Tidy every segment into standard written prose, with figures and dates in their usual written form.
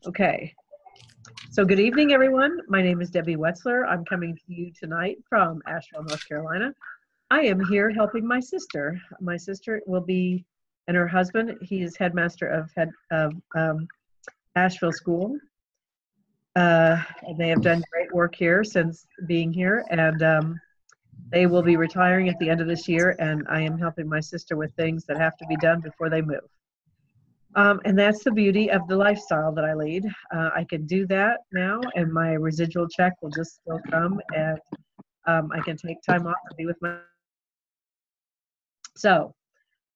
Okay, so good evening, everyone. My name is Debbie Wetzler. I'm coming to you tonight from Asheville, North Carolina. I am here helping my sister. My sister will be, and her husband, he is headmaster of Asheville School. And they have done great work here since being here, and they will be retiring at the end of this year, and I am helping my sister with things that have to be done before they move. And that's the beauty of the lifestyle that I lead. I can do that now, and my residual check will just still come, and I can take time off to be with my. So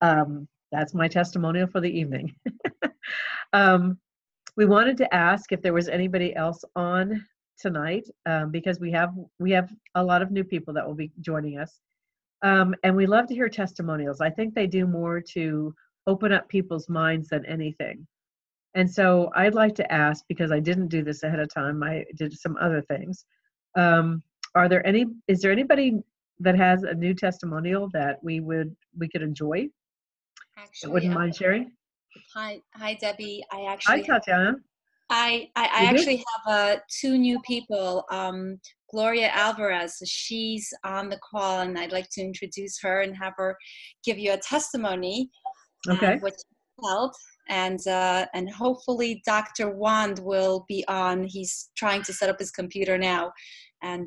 that's my testimonial for the evening. We wanted to ask if there was anybody else on tonight, because we have a lot of new people that will be joining us, and we love to hear testimonials. I think they do more to open up people's minds than anything. And so I'd like to ask, because I didn't do this ahead of time, I did some other things. Is there anybody that has a new testimonial that we could enjoy? Actually, wouldn't mind sharing? Hi, Debbie. Hi, Tatiana. I actually have two new people. Gloria Alvarez, she's on the call, and I'd like to introduce her and have her give you a testimony. Okay. What she felt, and hopefully Dr. Wand will be on. He's trying to set up his computer now, and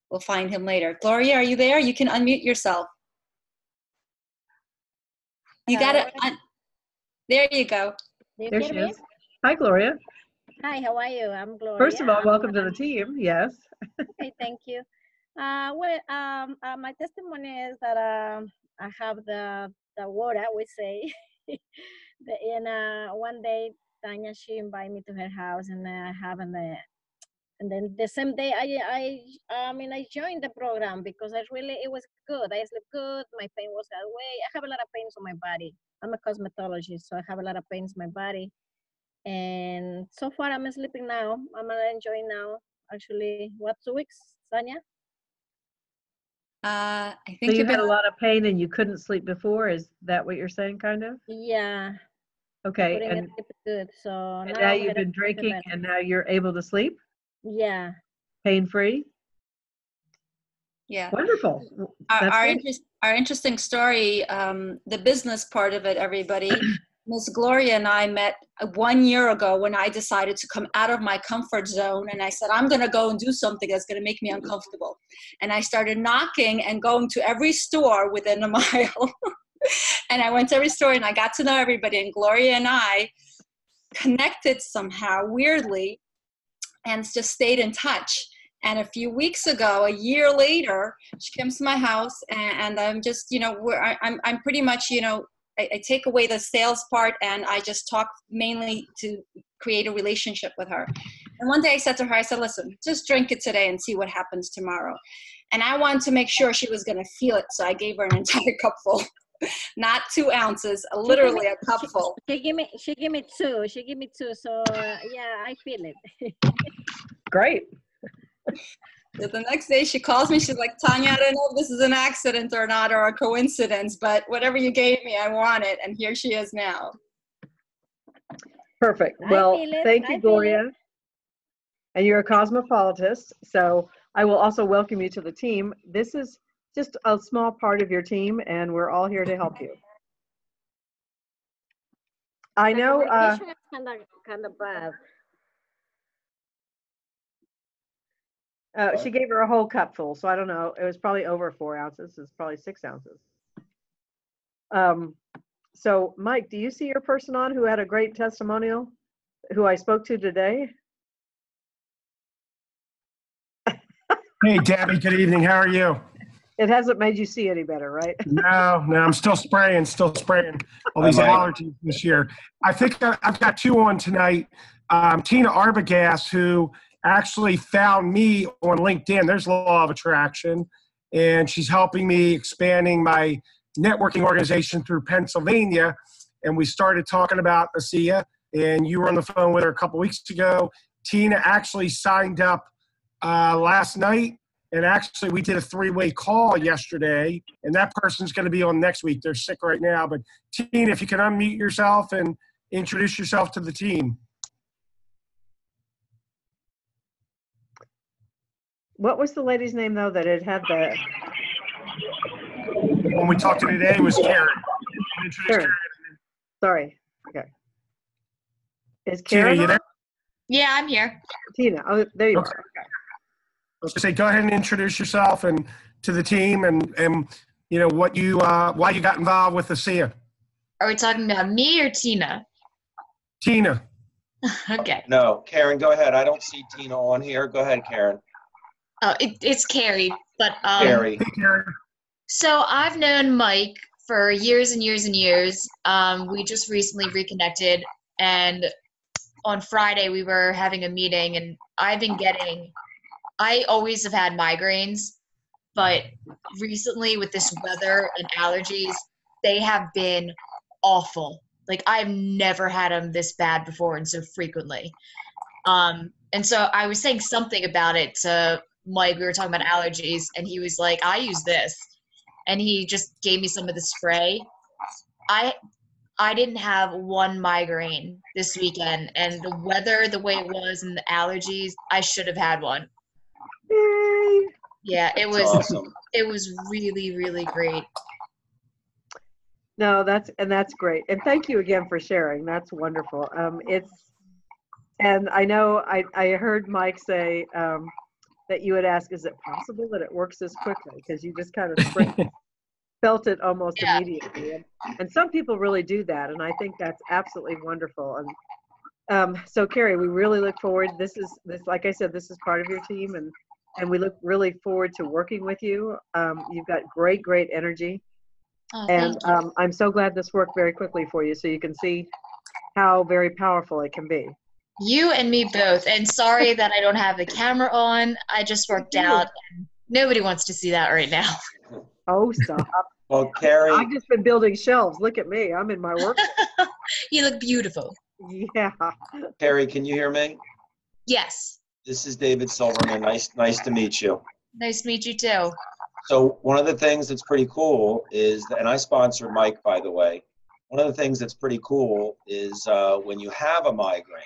we'll find him later. Gloria, are you there? You can unmute yourself. You got it. There you go. There she is. Hi, Gloria. Hi, how are you? I'm Gloria. First of all, welcome to the team. Yes. Okay, thank you. My testimony is that I have the water, we say. One day, Tanya, she invited me to her house, and and then the same day I joined the program because it was good. I slept good. My pain was that way. I have a lot of pains on my body. I'm a cosmetologist, so I have a lot of pains in my body. And so far, I'm sleeping now. I'm enjoying now. Actually, 2 weeks, Tanya? I think so you had a lot of pain and you couldn't sleep before. Is that what you're saying, kind of? Yeah. Okay. And sleep good. So now you've been drinking, and now you're able to sleep? Yeah. Pain-free? Yeah. Wonderful. Our interesting story, the business part of it, everybody. Miss Gloria and I met 1 year ago when I decided to come out of my comfort zone, and I said, I'm going to go and do something that's going to make me uncomfortable. And I started knocking and going to every store within a mile. And I went to every store, and I got to know everybody, and Gloria and I connected somehow, weirdly, and just stayed in touch. And a few weeks ago, a year later, she comes to my house, and I'm just, I'm pretty much, I take away the sales part, and I just talk mainly to create a relationship with her. And one day I said to her, I said, listen, just drink it today and see what happens tomorrow. And I wanted to make sure she was going to feel it. So I gave her an entire cupful, not 2 ounces, literally a cupful. She gave me 2. She gave me 2. So yeah, I feel it. Great. So the next day she calls me, she's like, Tanya, I don't know if this is an accident or not, or a coincidence, but whatever you gave me, I want it. And here she is now. Perfect. Well, thank you, Gloria. And you're a cosmopolitist, so I will also welcome you to the team. This is just a small part of your team, and we're all here to help you. I know. Kind of bad. She gave her a whole cupful, so I don't know. It was probably over 4 ounces. It's probably 6 ounces. So, Mike, do you see your person on who had a great testimonial, who I spoke to today? Hey, Debbie, good evening. How are you? It hasn't made you see any better, right? No, I'm still spraying all these allergies this year. I think I've got 2 on tonight. Tina Arbogast, who actually found me on LinkedIn. There's law of attraction, and she's helping me expanding my networking organization through Pennsylvania. And we started talking about ASEA, and you were on the phone with her a couple weeks ago. Tina actually signed up last night, and actually we did a 3-way call yesterday, and that person's going to be on next week. They're sick right now. But Tina, if you can unmute yourself and introduce yourself to the team. What was the lady's name though that had the When we talked to today, it was Karen. Introduce Karen? Sorry. Okay. Is Tina, Karen you there? on? Yeah, I'm here. Tina. Oh, there you Okay. are. Okay. I was gonna say, go ahead and introduce yourself and to the team, and you know what you why you got involved with ASEA. Are we talking about me or Tina? Tina. Okay. No, Karen, go ahead. I don't see Tina on here. Go ahead, Karen. Oh, it's Carrie. But Carrie. Hey, Karen. so I've known Mike for years and years and years. We just recently reconnected, and on Friday we were having a meeting, and I always have had migraines, but recently with this weather and allergies, they have been awful. Like I've never had them this bad before and so frequently. And so I was saying something about it to Mike. We were talking about allergies, and he was like, I use this. And he just gave me some of the spray. I didn't have one migraine this weekend, and the weather, the way it was, and the allergies, I should have had one. Yay. Yeah, That's awesome. it was really, really great. No, that's great. And thank you again for sharing. That's wonderful. And I know I heard Mike say that you would ask, is it possible that it works this quickly? Because you just kind of felt it almost Yeah. immediately. And some people really do that. And I think that's absolutely wonderful. And so Carrie, we really look forward. This, like I said, this is part of your team, and we look really forward to working with you. You've got great energy. Oh, And thank you. I'm so glad this worked very quickly for you, so you can see how very powerful it can be. You and me both. And sorry that I don't have the camera on. I just worked out. And nobody wants to see that right now. Oh, stop. Well, Carrie, I've just been building shelves. Look at me. I'm in my work. You look beautiful. Yeah. Carrie, can you hear me? Yes. This is David Silverman. Nice to meet you. Nice to meet you too. So one of the things that's pretty cool is, and I sponsored Mike, by the way. One of the things that's pretty cool is when you have a migraine,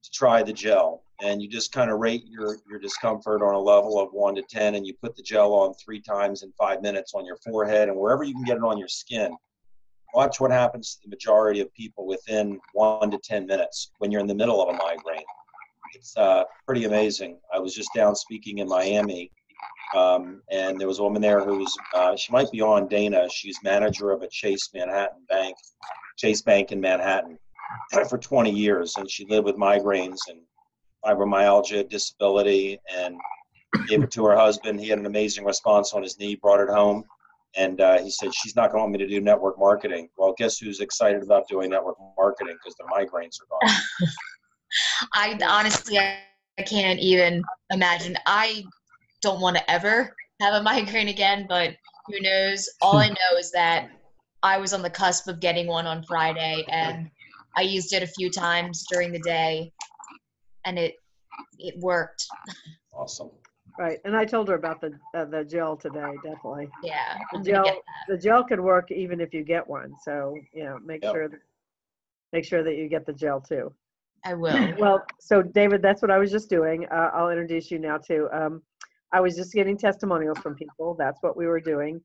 to try the gel, and you just kind of rate your discomfort on a level of 1 to 10, and you put the gel on 3 times in 5 minutes on your forehead and wherever you can get it on your skin. Watch what happens to the majority of people within 1 to 10 minutes when you're in the middle of a migraine. It's pretty amazing. I was just down speaking in Miami, and there was a woman there who's, she might be on, Dana. She's manager of a Chase Bank in Manhattan for 20 years, and she lived with migraines and fibromyalgia, disability, and gave it to her husband. He had an amazing response on his knee, brought it home, and he said, she's not going to want me to do network marketing. Well, guess who's excited about doing network marketing because their migraines are gone. I honestly, I can't even imagine. I don't want to ever have a migraine again, but who knows? All I know is that I was on the cusp of getting one on Friday, and I used it a few times during the day, and it worked. Awesome. Right. And I told her about the gel today, definitely. Yeah, The I'm gonna get the gel can work even if you get one. So, make Yep. sure that you get the gel too. I will. Well, so David, that's what I was just doing. I'll introduce you now too. I was just getting testimonials from people. That's what we were doing.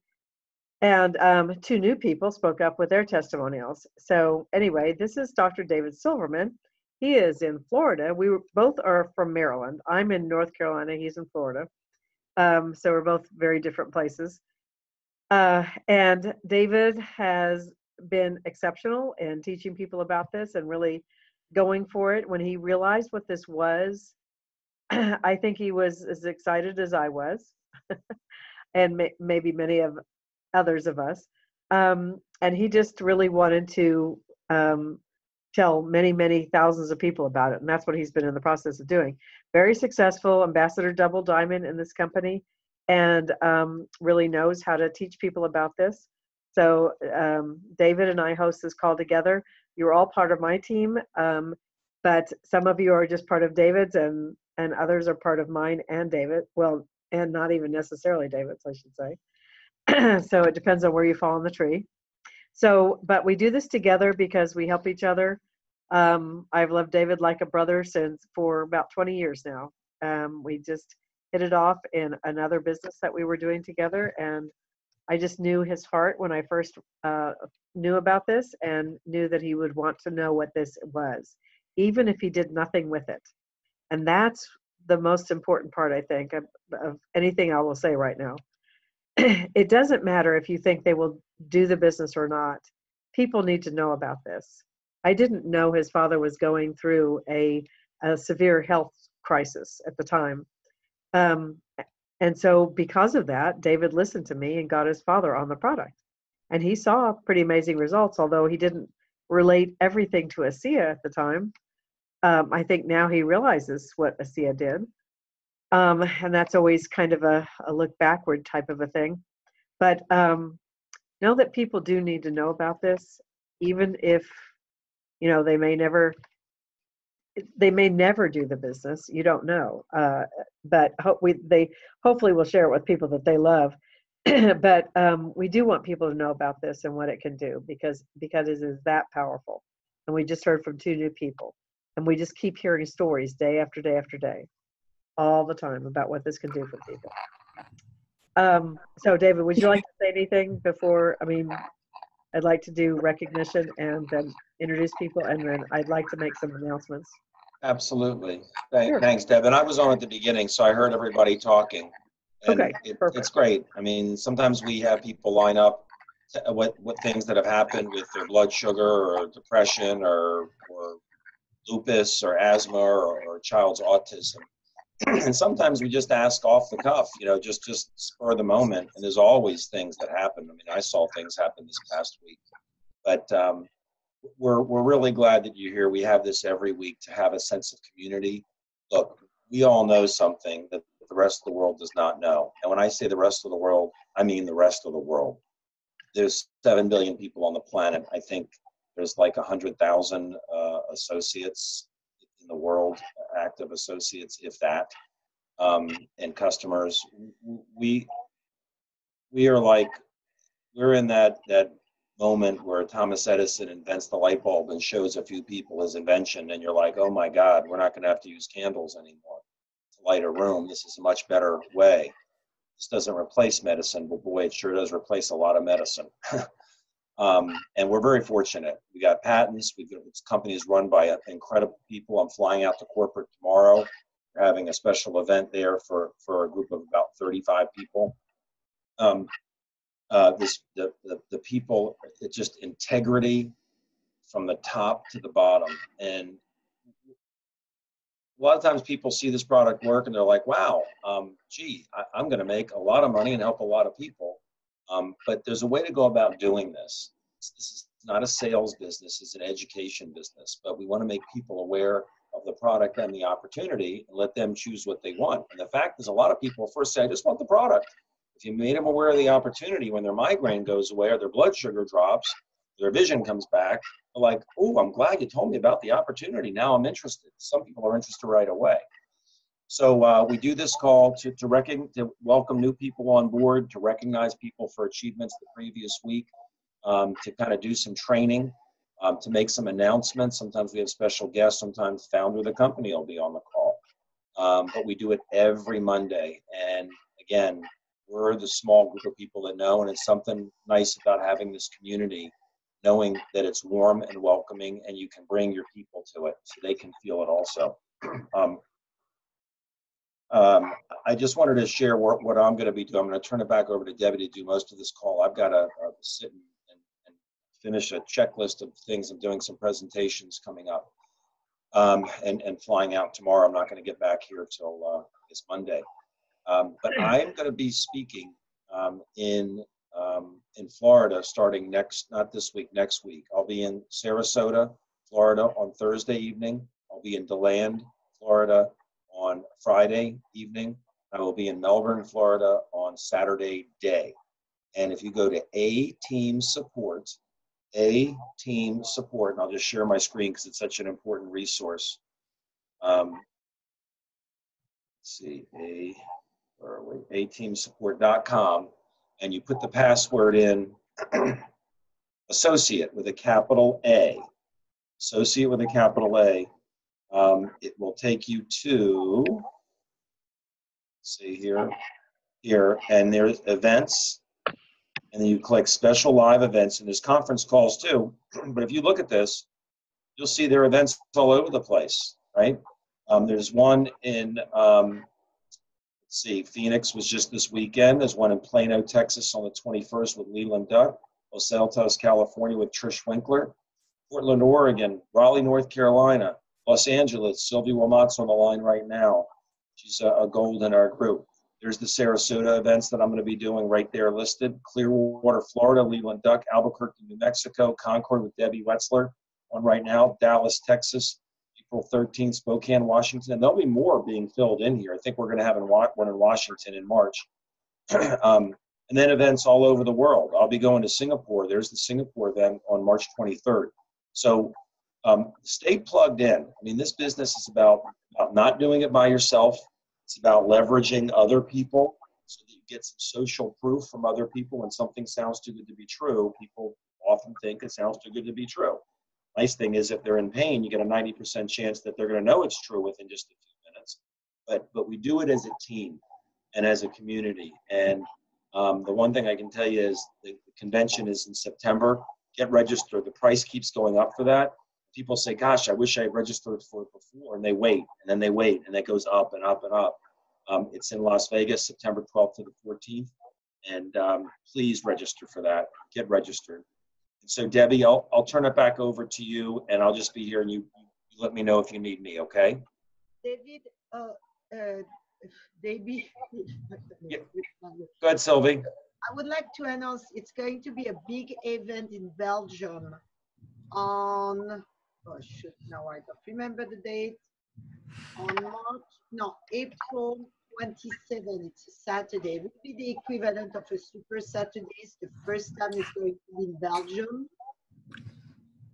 And 2 new people spoke up with their testimonials. So anyway, this is Dr. David Silverman. He is in Florida. Both are from Maryland. I'm in North Carolina. He's in Florida. So we're both very different places. And David has been exceptional in teaching people about this and really going for it. When he realized what this was, I think he was as excited as I was, and maybe many of others of us. And he just really wanted to tell many thousands of people about it. And that's what he's been in the process of doing. Very successful, ambassador double diamond in this company, and really knows how to teach people about this. So David and I host this call together. You're all part of my team, but some of you are just part of David's, and others are part of mine and David. Well, and not even necessarily David's, I should say. So it depends on where you fall on the tree. So, but we do this together because we help each other. I've loved David like a brother for about 20 years now. hit it off in another business that we were doing together. And I just knew his heart when I first knew about this, and knew that he would want to know what this was, even if he did nothing with it. And that's the most important part, I think, of anything I will say right now. It doesn't matter if you think they will do the business or not. People need to know about this. I didn't know his father was going through a severe health crisis at the time. And so because of that, David listened to me and got his father on the product. And he saw pretty amazing results, although he didn't relate everything to ASEA at the time. I think now he realizes what ASEA did. And that's always kind of a look backward type of a thing. But know that people do need to know about this, even if, they may never do the business. You don't know. But they hopefully will share it with people that they love. But we do want people to know about this and what it can do, because it is that powerful. And we just heard from 2 new people, and we just keep hearing stories day after day after day, all the time, about what this can do for people. So David, would you like to say anything before? I'd like to do recognition and then introduce people, and then I'd like to make some announcements. Absolutely. Sure. Thanks, Deb. And I was on at the beginning, so I heard everybody talking. And Okay, perfect. it's great. Sometimes we have people line up what things that have happened with their blood sugar or depression or lupus or asthma or a child's autism. And sometimes we just ask off the cuff, just spur the moment. And there's always things that happen. I saw things happen this past week. But we're really glad that you're here. We have this every week to have a sense of community. Look, we all know something that the rest of the world does not know. And when I say the rest of the world, I mean the rest of the world. There's 7 billion people on the planet. I think there's like 100,000 associates in the world, active associates, if that, and customers. We're in that moment where Thomas Edison invents the light bulb and shows a few people his invention, and you're like, oh my God, we're not going to have to use candles anymore to light a room. This is a much better way. This doesn't replace medicine, but boy, it sure does replace a lot of medicine. And we're very fortunate. We got patents. This company is run by incredible people. I'm flying out to corporate tomorrow. We're having a special event there for a group of about 35 people. The people, it's just integrity from the top to the bottom. And a lot of times people see this product work and they're like, wow, I'm going to make a lot of money and help a lot of people. But there's a way to go about doing this. This is not a sales business, it's an education business. But we want to make people aware of the product and the opportunity and let them choose what they want. And the fact is, a lot of people first say, I just want the product. If you made them aware of the opportunity, when their migraine goes away or their blood sugar drops, their vision comes back, they're like, oh, I'm glad you told me about the opportunity. Now I'm interested. Some people are interested right away. So we do this call to welcome new people on board, to recognize people for achievements the previous week, to kind of do some training, to make some announcements. Sometimes we have special guests. Sometimes the founder of the company will be on the call. But we do it every Monday. And again, we're the small group of people that know, and it's something nice about having this community, knowing that it's warm and welcoming, and you can bring your people to it so they can feel it also. I just wanted to share what I'm going to be doing. I'm going to turn it back over to Debbie to do most of this call. I've got to sit and finish a checklist of things. I'm doing some presentations coming up, and flying out tomorrow. I'm not going to get back here till this Monday. But I'm going to be speaking in Florida starting not this week, next week. I'll be in Sarasota, Florida on Thursday evening. I'll be in DeLand, Florida on Friday evening. I will be in Melbourne, Florida on Saturday day. And if you go to A-Team Support, and I'll just share my screen because it's such an important resource. Let's see, ateamsupport.com, and you put the password in associate with a capital A. Associate with a capital A. It will take you to, let's see here, and there's events, and then you click special live events, and there's conference calls too. But if you look at this, you'll see there are events all over the place, right? There's one in, let's see, Phoenix was just this weekend. There's one in Plano, Texas on the 21st with Leland Duck. Los Altos, California with Trish Winkler. Portland, Oregon. Raleigh, North Carolina. Los Angeles. Sylvie Wilmot's on the line right now. She's a gold in our group. There's the Sarasota events that I'm going to be doing right there listed. Clearwater, Florida. Leland Duck. Albuquerque, New Mexico. Concord with Debbie Wetzler on right now. Dallas, Texas. April 13th, Spokane, Washington. And there'll be more being filled in here. I think we're going to have one in Washington in March. And then events all over the world. I'll be going to Singapore. There's the Singapore event on March 23rd. So stay plugged in. I mean, this business is about not doing it by yourself. It's about leveraging other people so that you get some social proof from other people. When something sounds too good to be true, people often think it sounds too good to be true. Nice thing is if they're in pain, you get a 90% chance that they're going to know it's true within just a few minutes. But we do it as a team and as a community. And the one thing I can tell you is the convention is in September. Get registered. The price keeps going up for that. People say, gosh, I wish I had registered for it before. And they wait, and then they wait, and it goes up and up and up. It's in Las Vegas, September 12th to the 14th. And please register for that. Get registered. And so, Debbie, I'll turn it back over to you, and I'll just be here, and you let me know if you need me, okay? David, David. Yeah. Go ahead, Sylvie. I would like to announce it's going to be a big event in Belgium on, oh shoot, now I don't remember the date, on April 27th. It's a Saturday. It would be the equivalent of a Super Saturdays. The first time it's going to be in Belgium.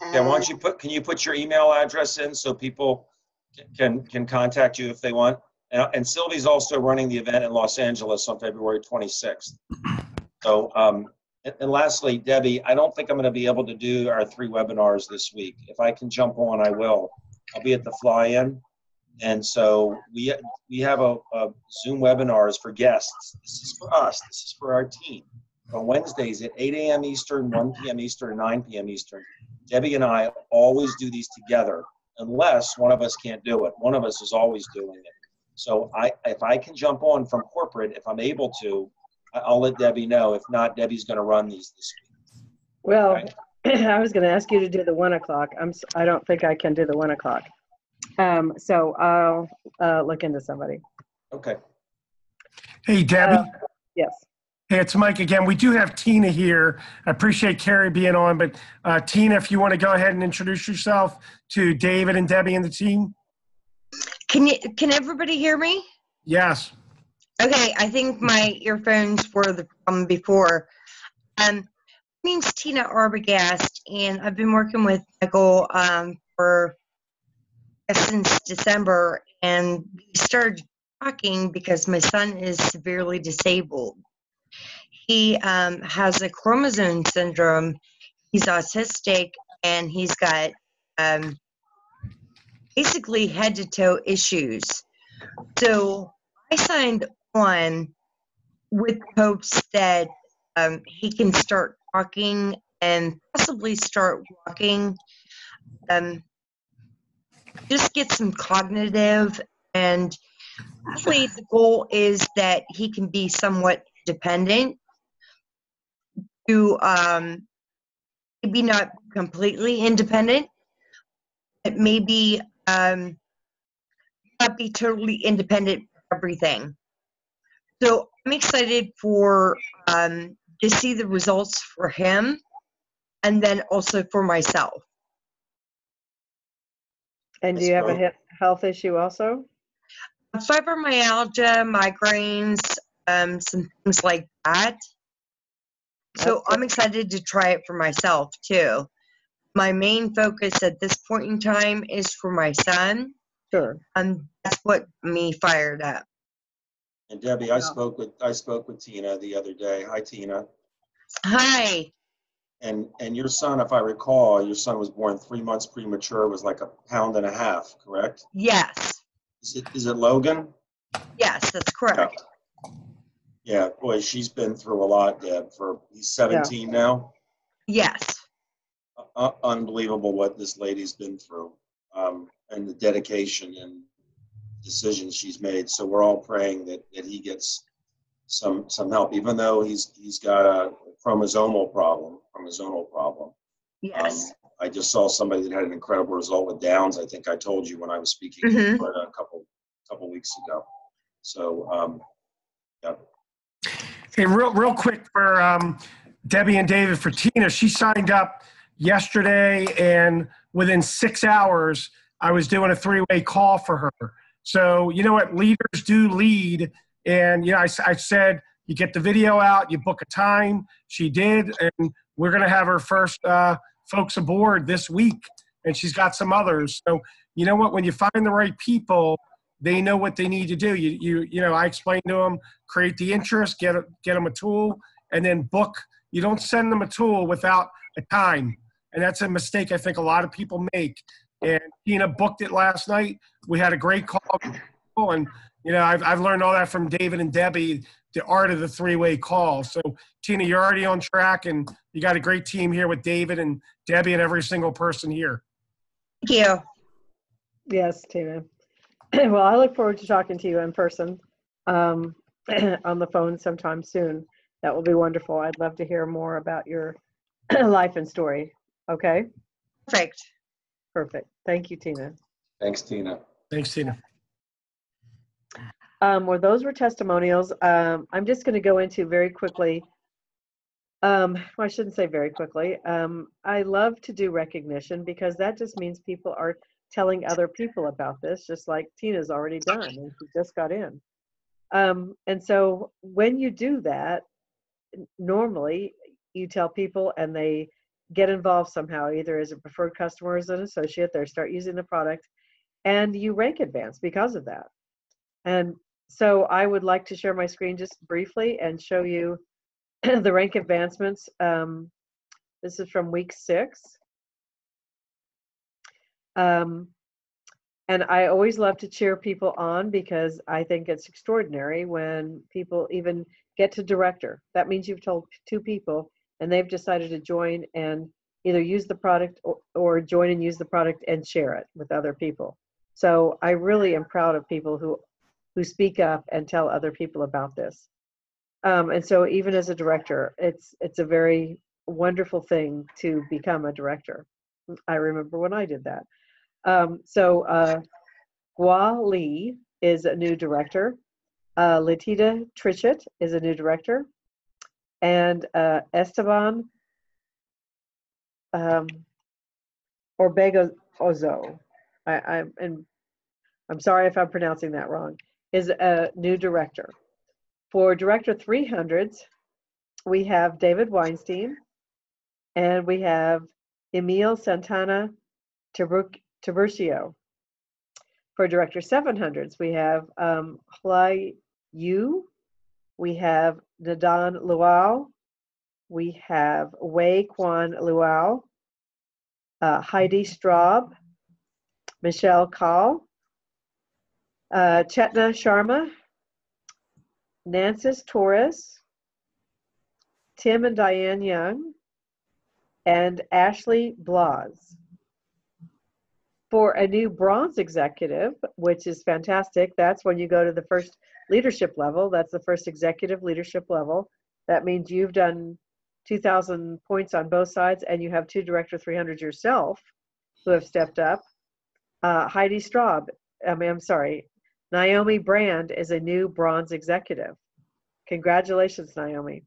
Yeah, why don't you can you put your email address in so people can contact you if they want? And Sylvie's also running the event in Los Angeles on February 26th. So, and lastly, Debbie, I don't think I'm going to be able to do our 3 webinars this week. If I can jump on, I will. I'll be at the fly-in. And so we have a Zoom webinars for guests. This is for us. This is for our team. On Wednesdays at 8 a.m. Eastern, 1 p.m. Eastern, and 9 p.m. Eastern. Debbie and I always do these together, unless one of us can't do it. One of us is always doing it. So if I can jump on from corporate, if I'm able to, I'll let Debbie know. If not, Debbie's going to run these this week. Well, Okay. I was going to ask you to do the 1 o'clock. I don't think I can do the 1 o'clock. So I'll look into somebody. Okay. Hey, Debbie. Yes. Hey, it's Mike again. We do have Tina here. I appreciate Carrie being on, but Tina, if you want to go ahead and introduce yourself to David and Debbie and the team. Can everybody hear me? Yes. Okay, I think my earphones were the problem before. My name's Tina Arbogast, and I've been working with Michael for since December, and we started talking because my son is severely disabled. He has a chromosome syndrome. He's autistic, and he's got basically head-to-toe issues. So I signed on with hopes that he can start talking and possibly start walking, just get some cognitive, and actually the goal is that he can be somewhat independent to maybe not completely independent, but maybe not be totally independent for everything. So I'm excited for to see the results for him, and then also for myself. And do you have a health issue also? Fibromyalgia, migraines, some things like that. So I'm excited to try it for myself too. My main focus at this point in time is for my son. Sure. And that's what me fired up. And Debbie, I spoke with Tina the other day. Hi, Tina. Hi. And your son, if I recall, your son was born 3 months premature, was like 1.5 pounds, correct? Yes. Is it Logan? Yes, that's correct. Yeah, boy, she's been through a lot, Deb. He's 17 now. Yes. Unbelievable what this lady's been through, and the dedication and decisions she's made. So we're all praying that he gets some help, even though he's got a chromosomal problem. Yes. I just saw somebody that had an incredible result with Downs. I think I told you when I was speaking Mhm. a couple weeks ago. So yeah. Hey, real quick for Debbie and David, for Tina, she signed up yesterday, and within 6 hours, I was doing a 3-way call for her. So you know what, leaders do lead, and you know, I said you get the video out, you book a time. She did, and we're gonna have her first folks aboard this week, and she's got some others. So you know what, when you find the right people, they know what they need to do. You know, I explained to them, create the interest, get them a tool, and then book. You don't send them a tool without a time. And that's a mistake I think a lot of people make. And Tina booked it last night. We had a great call. And, you know, I've learned all that from David and Debbie, the art of the 3-way call. So, Tina, you're already on track, and you got a great team here with David and Debbie and every single person here. Thank you. Yes, Tina. Well, I look forward to talking to you in person, on the phone sometime soon. That will be wonderful. I'd love to hear more about your life and story. Okay? Perfect. Perfect. Thank you, Tina. Thanks, Tina. Thanks, Tina. Well, those were testimonials. I'm just going to go into very quickly. Well, I shouldn't say very quickly. I love to do recognition because that just means people are telling other people about this, just like Tina's already done, and she just got in. And so when you do that, normally you tell people and they get involved somehow, either as a preferred customer or as an associate. They start using the product, and you rank advance because of that. And so I would like to share my screen just briefly and show you the rank advancements. This is from week 6. And I always love to cheer people on because I think it's extraordinary when people even get to director. That means you've told 2 people and they've decided to join and either use the product or join and use the product and share it with other people. So I really am proud of people who speak up and tell other people about this. And so even as a director, it's a very wonderful thing to become a director. I remember when I did that. Gua Lee is a new director. Latita Trichet is a new director. And Esteban Orbegozo, I'm sorry if I'm pronouncing that wrong, is a new director. For Director 300s, we have David Weinstein, and we have Emil Santana Tiburcio. For Director 700s, we have Hlai Yu, we have Nadan Luau, we have Wei Kwan Luau, Heidi Straub, Michelle Kahl, Chetna Sharma, Nancis Torres, Tim and Diane Young, and Ashley Blas. For a new bronze executive, which is fantastic, that's when you go to the first leadership level. That's the first executive leadership level. That means you've done 2,000 points on both sides, and you have 2 Director 300s yourself who have stepped up. Heidi Straub, Naomi Brand is a new bronze executive. Congratulations, Naomi.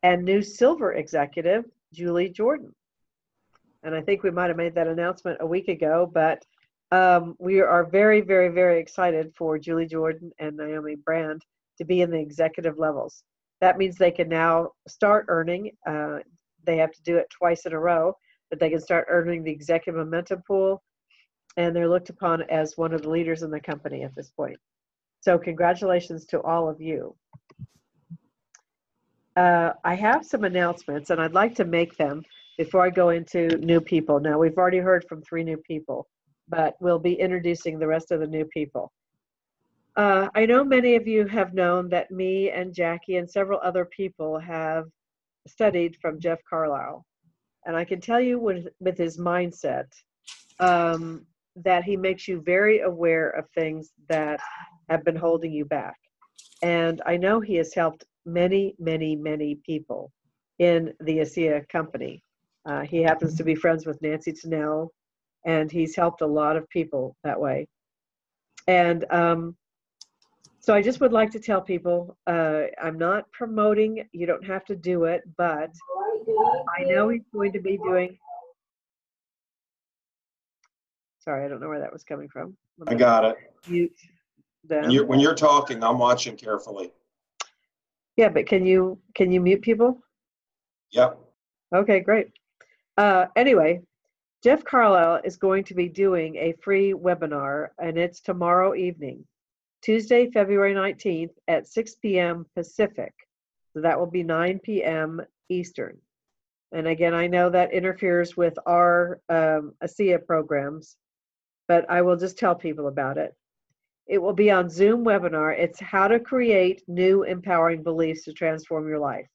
And new silver executive, Julie Jordan. And I think we might have made that announcement a week ago, but we are very, very, very excited for Julie Jordan and Naomi Brand to be in the executive levels. That means they can now start earning. They have to do it twice in a row, but they can start earning the executive momentum pool, and they're looked upon as one of the leaders in the company at this point. So congratulations to all of you. I have some announcements, and I'd like to make them before I go into new people. Now, we've already heard from 3 new people, but we'll be introducing the rest of the new people. I know many of you have known that me and Jackie and several other people have studied from Jeff Carlisle. And I can tell you with his mindset, that he makes you very aware of things that have been holding you back. And I know he has helped many, many, many people in the ASEA company. He happens to be friends with Nancy Tennell, and he's helped a lot of people that way. And so I just would like to tell people, I'm not promoting, you don't have to do it, but I know he's going to be doing, sorry, I don't know where that was coming from. I got it. Mute them. When you're talking, I'm watching carefully. Yeah, but can you mute people? Yep. Okay, great. Anyway, Jeff Carlisle is going to be doing a free webinar, and it's tomorrow evening, Tuesday, February 19th at 6 p.m. Pacific. So that will be 9 p.m. Eastern. And again, I know that interferes with our ASEA programs, but I will just tell people about it. It will be on Zoom webinar. It's how to create new empowering beliefs to transform your life.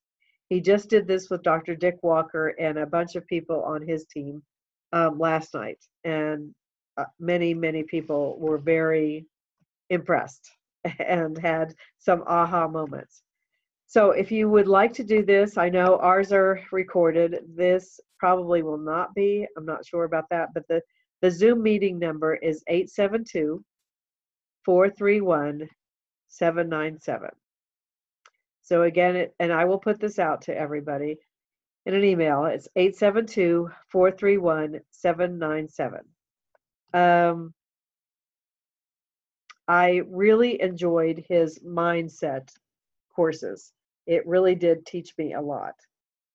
He just did this with Dr. Dick Walker and a bunch of people on his team last night. And many, many people were very impressed and had some aha moments. So if you would like to do this, I know ours are recorded. This probably will not be. I'm not sure about that. But the Zoom meeting number is 872-431-797. So again, and I will put this out to everybody in an email. It's 872-431-797. I really enjoyed his mindset courses. It really did teach me a lot.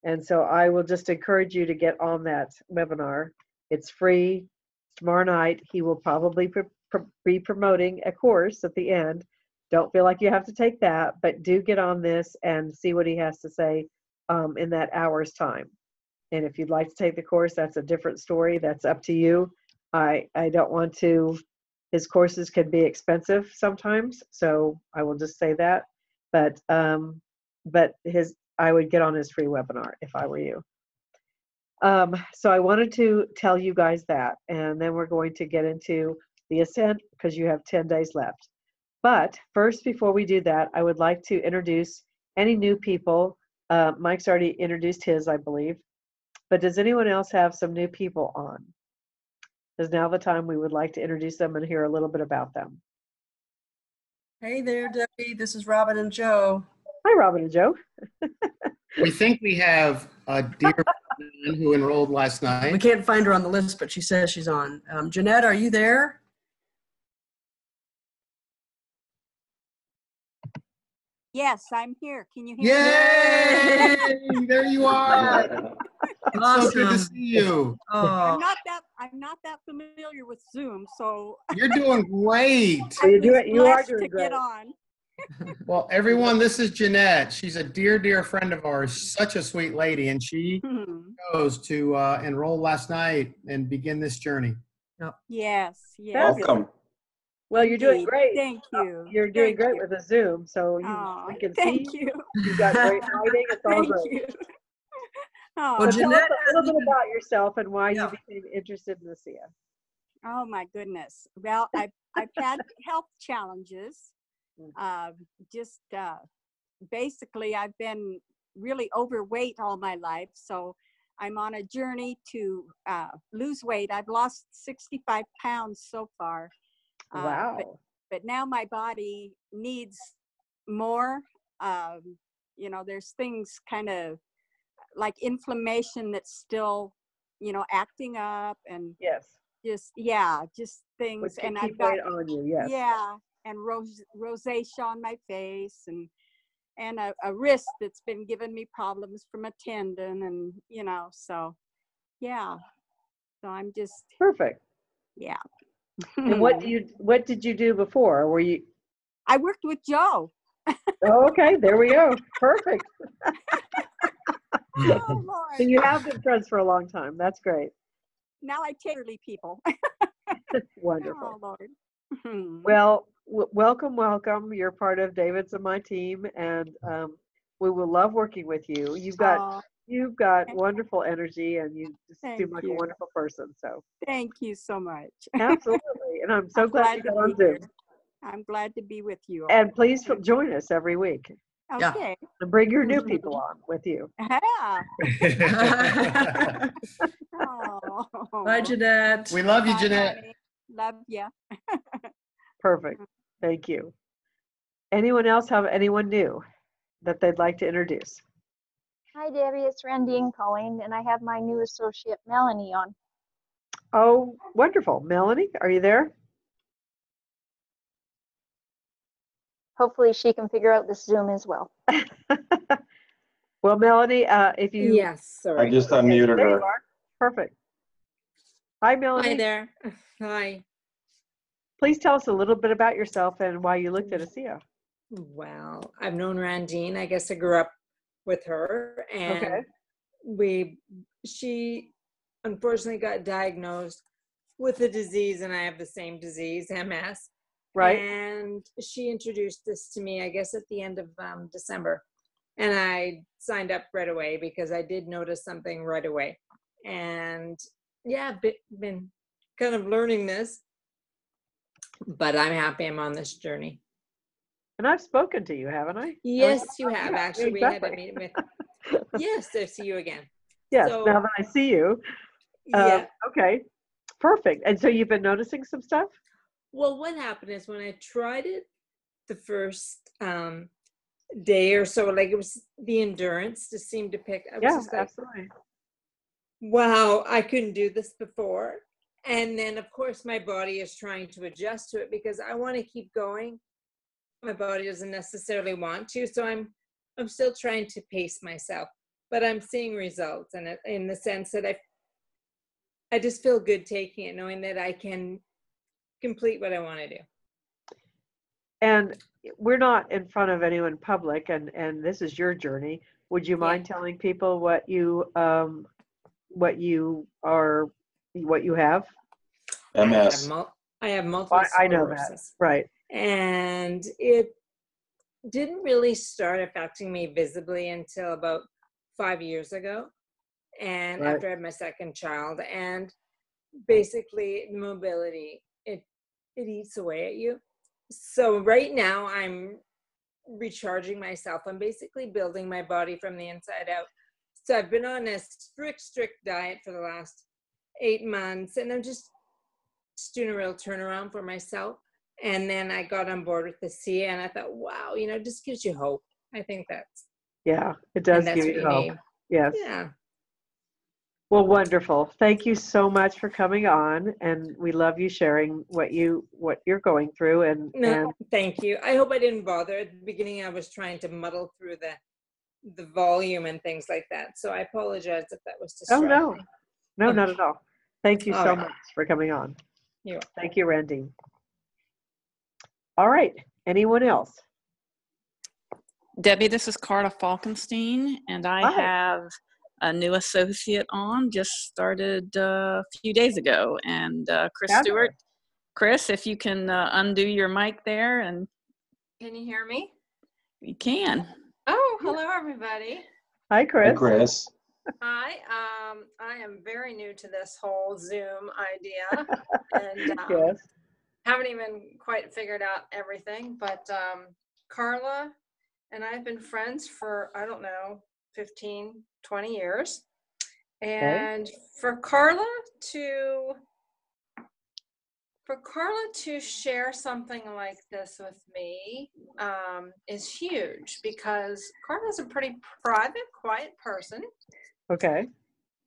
And so I will just encourage you to get on that webinar. It's free. Tomorrow night, he will probably be promoting a course at the end. Don't feel like you have to take that, but do get on this and see what he has to say in that hour's time. And if you'd like to take the course, that's a different story. That's up to you. I don't want to, his courses can be expensive sometimes, so I will just say that. But I would get on his free webinar if I were you. So I wanted to tell you guys that, and then we're going to get into the Ascent because you have 10 days left. But first, before we do that, I would like to introduce any new people. Mike's already introduced his, I believe. But does anyone else have some new people on? Is now the time we would like to introduce them and hear a little bit about them. Hey there, Debbie. This is Robin and Joe. Hi, Robin and Joe. We think we have a dear friend who enrolled last night. We can't find her on the list, but she says she's on. Jeanette, are you there? Yes, I'm here. Can you hear me? Yay! There you are. Awesome. So good to see you. Oh, I'm not that familiar with Zoom, so You're doing great. You are to doing great. get on. Well, everyone, this is Jeanette. She's a dear, dear friend of ours, such a sweet lady, and she chose to enroll last night and begin this journey. Yes. Welcome. Well, you're doing Indeed. great. Thank you. You're doing Thank great you. with the Zoom, so we can see. Thank you. You've got great lighting. It's all Thank great. you. well, So tell us Jeanette, a little bit about yourself and why Yeah. you became interested in ASEA. Oh my goodness. Well, I've had health challenges. Basically, I've been really overweight all my life, so I'm on a journey to lose weight. I've lost 65 pounds so far. Wow. But now my body needs more. There's things kind of like inflammation that's still, acting up, and Yes. just things. Which can And keep I've got weight on you. Yes. yeah, and rosacea on my face, and a wrist that's been giving me problems from a tendon, and so yeah. So I'm just Perfect. yeah. And what did you do before? Were you? I worked with Joe. Oh, okay. There we go. Perfect. Oh, Lord. So you have been friends for a long time. That's great. Now I take elderly people. Wonderful. Oh, Lord. Well, welcome, welcome. You're part of David's and my team, and we will love working with you. Oh, You've got wonderful energy, and you just seem thank like a you. wonderful person. So Thank you so much. absolutely, and I'm so I'm glad you glad got to on be Zoom. here. I'm glad to be with you all. And please join us every week, Yeah. Okay. and bring your new people on with you. Yeah. Bye, Oh. Jeanette. We love you, Bye, Jeanette. honey. Love ya. Perfect. Thank you. Anyone else have anyone new that they'd like to introduce? Hi, Debbie. It's Randine calling, and I have my new associate, Melanie, on. Oh, wonderful. Melanie, are you there? Hopefully, she can figure out this Zoom as well. Well, Melanie, if you Yes, sorry. I just unmuted there you her. are. Perfect. Hi, Melanie. Hi there. Hi. Please tell us a little bit about yourself and why you looked at ASEA. Well, I've known Randine. I guess I grew up with her, and she unfortunately got diagnosed with a disease, and I have the same disease, MS. Right. And she introduced this to me, I guess, at the end of December. And I signed up right away because I did notice something right away. And yeah, been kind of learning this, but I'm happy I'm on this journey. And I've spoken to you, haven't I? Yes, you have. Yeah, Actually, exactly. we had a meeting with. Yes, I see you again. Yes, So, now that I see you. yeah. Okay, perfect. And so you've been noticing some stuff? Well, what happened is when I tried it the first day or so, like it was the endurance just seemed to pick. I was just like, absolutely. wow, I couldn't do this before. And then, of course, my body is trying to adjust to it because I want to keep going. My body doesn't necessarily want to, so I'm still trying to pace myself, but I'm seeing results, and in the sense that I just feel good taking it, knowing that I can complete what I want to do. And we're not in front of anyone public, and this is your journey. Would you mind telling people what you have? MS. I have multiple sclerosis. I know that, right. And it didn't really start affecting me visibly until about 5 years ago. And after I had my second child, and basically mobility, it eats away at you. So right now I'm recharging myself. I'm basically building my body from the inside out. So I've been on a strict diet for the last 8 months, and I'm just doing a real turnaround for myself. And then I got on board with the ASEA, and I thought, wow, it just gives you hope. I think that's. Yeah, it does give you hope. Yes. Yeah. Well, wonderful. Thank you so much for coming on, and we love you sharing what you're going through. And thank you. I hope I didn't bother. At the beginning, I was trying to muddle through the volume and things like that. So I apologize if that was distracting. Oh no, not at all. Thank you so much for coming on. Thank you, Randine. All right. Anyone else? Debbie, this is Carla Falkenstein, and I have a new associate on, just started a few days ago, and Chris Stewart. Chris, if you can undo your mic there. And can you hear me? You can. Oh, hello everybody. Hi, Chris. Hi, Chris. Hi, I am very new to this whole Zoom idea, and yes. Haven't even quite figured out everything, but Carla and I have been friends for, I don't know, 15, 20 years. And for Carla to share something like this with me is huge, because Carla's a pretty private, quiet person. Okay.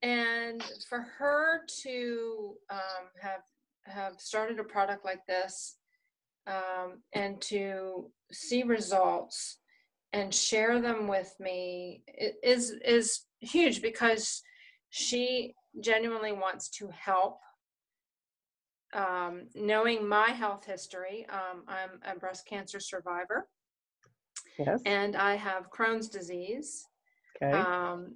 And for her to have started a product like this and to see results and share them with me is huge, because she genuinely wants to help. Knowing my health history, I'm a breast cancer survivor. Yes. And I have Crohn's disease. Okay.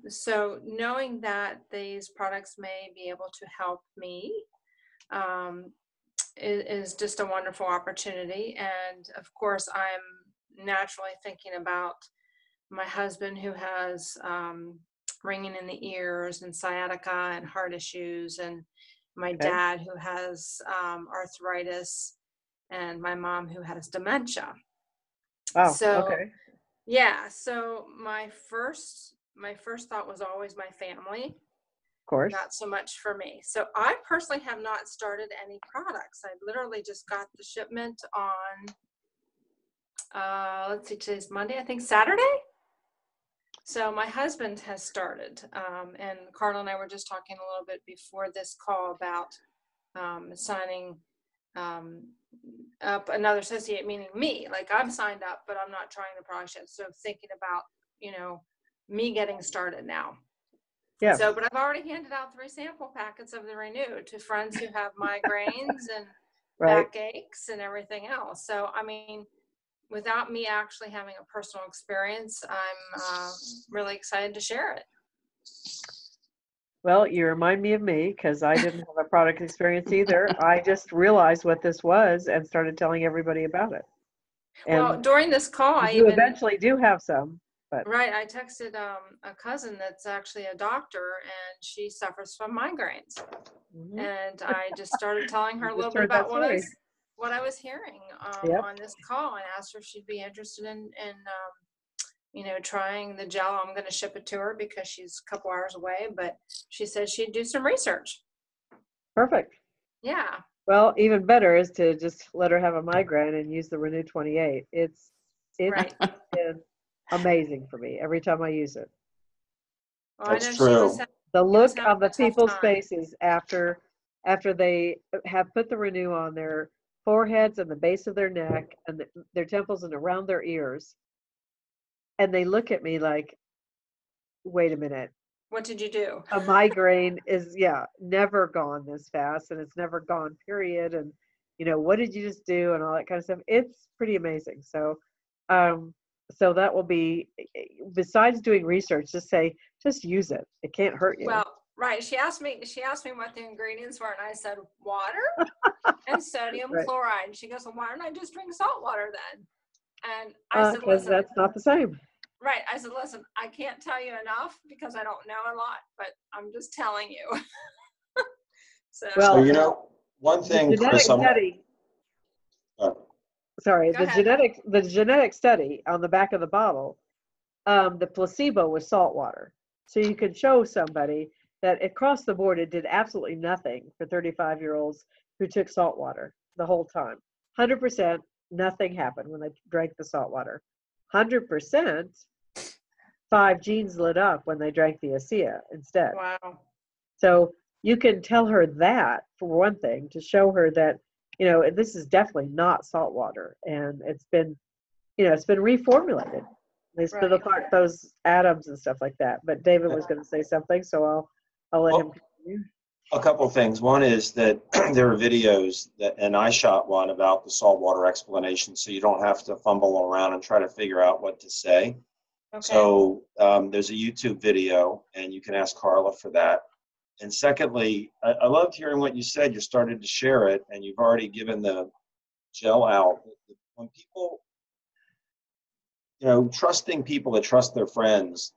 So knowing that these products may be able to help me, is just a wonderful opportunity. And of course, I'm naturally thinking about my husband who has ringing in the ears and sciatica and heart issues, and my dad who has arthritis, and my mom who has dementia. Wow. So Okay. yeah, so my first thought was always my family, Of course. not so much for me. So I personally have not started any products. I literally just got the shipment on let's see, today's Monday, I think Saturday. So my husband has started, and Carla and I were just talking a little bit before this call about signing up another associate, meaning me. Like, I'm signed up, but I'm not trying the product yet. So thinking about, me getting started now. Yeah. So, but I've already handed out 3 sample packets of the Renew to friends who have migraines and backaches and everything else. So, I mean, without me actually having a personal experience, I'm really excited to share it. Well, you remind me of me because I didn't have a product experience either. I just realized what this was and started telling everybody about it. And well, during this call, you eventually do have some. But. Right. I texted a cousin that's actually a doctor, and she suffers from migraines. Mm-hmm. And I just started telling her a little bit about what I was hearing on this call, and asked her if she'd be interested in trying the gel. I'm going to ship it to her because she's a couple hours away, but she said she'd do some research. Perfect. Yeah. Well, even better is to just let her have a migraine and use the Renew 28. It's right. been amazing for me every time I use it. Well, that's true. The look on the people's faces after they have put the Renew on their foreheads and the base of their neck and their temples and around their ears, and they look at me like, wait a minute. What did you do? A migraine is never gone this fast, and it's never gone, period. And what did you just do and all that kind of stuff. It's pretty amazing. So so that will be, besides doing research, just use it. It can't hurt you. Well, right. She asked me what the ingredients were, and I said water and sodium chloride. And she goes, well, why don't I just drink salt water then? And I said, listen, that's not the same. Right. I said, listen, I can't tell you enough because I don't know a lot, but I'm just telling you. So, one thing, Chris, the genetic study on the back of the bottle, the placebo was salt water. So you could show somebody that across the board, it did absolutely nothing for 35-year-olds who took salt water the whole time. 100%, nothing happened when they drank the salt water. 100%, 5 genes lit up when they drank the ASEA instead. Wow. So you can tell her that, for one thing, to show her that, this is definitely not salt water, and it's been reformulated. They split apart those atoms and stuff like that. But David was going to say something, so I'll let him continue. A couple of things. One is that there are videos and I shot one about the saltwater explanation, so you don't have to fumble around and try to figure out what to say. Okay. So there's a YouTube video, and you can ask Carla for that. And secondly, I loved hearing what you said. You started to share it, and you've already given the gel out. When people, trusting people that trust their friends,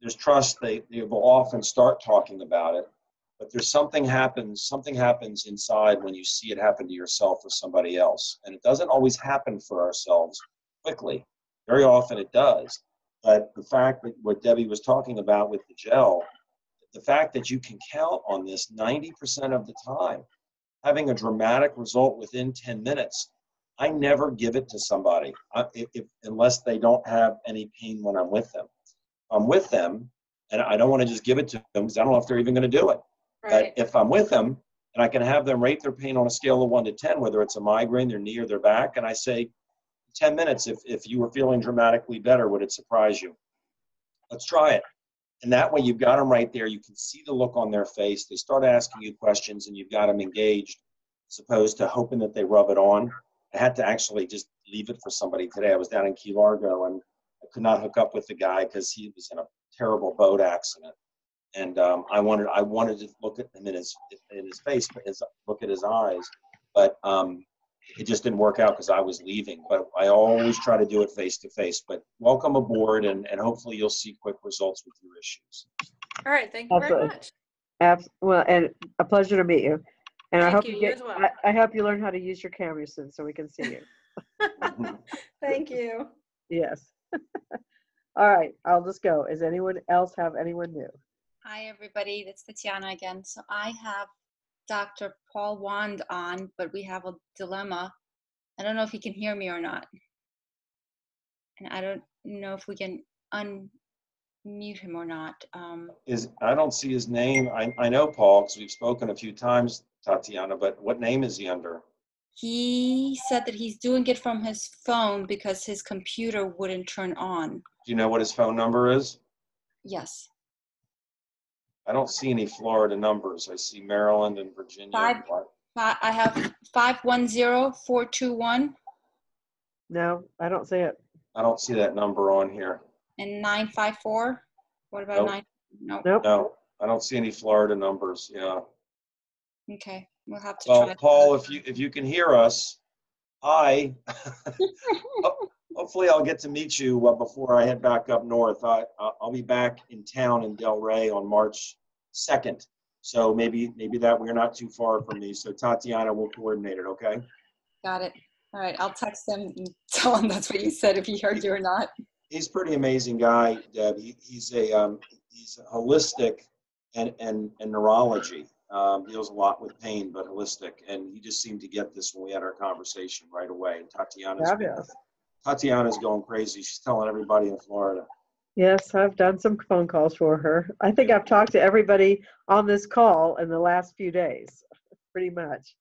there's trust. They will often start talking about it. But there's something happens inside when you see it happen to yourself or somebody else. And it doesn't always happen for ourselves quickly. Very often it does. But the fact that what Debbie was talking about with the gel, the fact that you can count on this 90% of the time, having a dramatic result within 10 minutes, I never give it to somebody unless they don't have any pain when I'm with them. I'm with them, and I don't want to just give it to them because I don't know if they're even going to do it. Right. But if I'm with them and I can have them rate their pain on a scale of 1 to 10, whether it's a migraine, their knee, or their back, and I say, 10 minutes, if you were feeling dramatically better, would it surprise you? Let's try it. And that way you've got them right there. You can see the look on their face. They start asking you questions, and you've got them engaged as opposed to hoping that they rub it on. I had to actually just leave it for somebody today. I was down in Key Largo, and I could not hook up with the guy because he was in a terrible boat accident. And I wanted to look at him in his face, but look at his eyes. but it just didn't work out because I was leaving. But I always try to do it face to face. But welcome aboard, and hopefully you'll see quick results with your issues. All right, thank you very much. Well, and a pleasure to meet you. And I Thank hope you, you you get. as well. I hope you learn how to use your camera soon, so we can see you. Thank you. Yes. All right, I'll just go. Does anyone else have anyone new? Hi, everybody. It's Tatiana again. So I have Dr. Paul Wand on, but we have a dilemma. I don't know if he can hear me or not. And I don't know if we can unmute him or not. I don't see his name. I know Paul because we've spoken a few times, Tatiana, but what name is he under? He said that he's doing it from his phone because his computer wouldn't turn on. Do you know what his phone number is? Yes. I don't see any Florida numbers. I see Maryland and Virginia. I have 510-421. No, I don't see it. I don't see that number on here. And 954. What about Nope. 9? Nope. No, I don't see any Florida numbers. Yeah. Okay, we'll have to Well, try. Paul, if you can hear us, hi. Hopefully, I'll get to meet you before I head back up north. I'll be back in town in Delray on March 2nd. So maybe that we're not too far from me. So Tatiana will coordinate it. Okay. Got it. All right, I'll text him and tell him that's what you said, if he heard you or not. He's a pretty amazing guy, Deb. He's holistic and neurology. Deals a lot with pain, but holistic. And he just seemed to get this when we had our conversation right away. And Tatiana's going crazy. She's telling everybody in Florida. Yes, I've done some phone calls for her. I think I've talked to everybody on this call in the last few days, pretty much.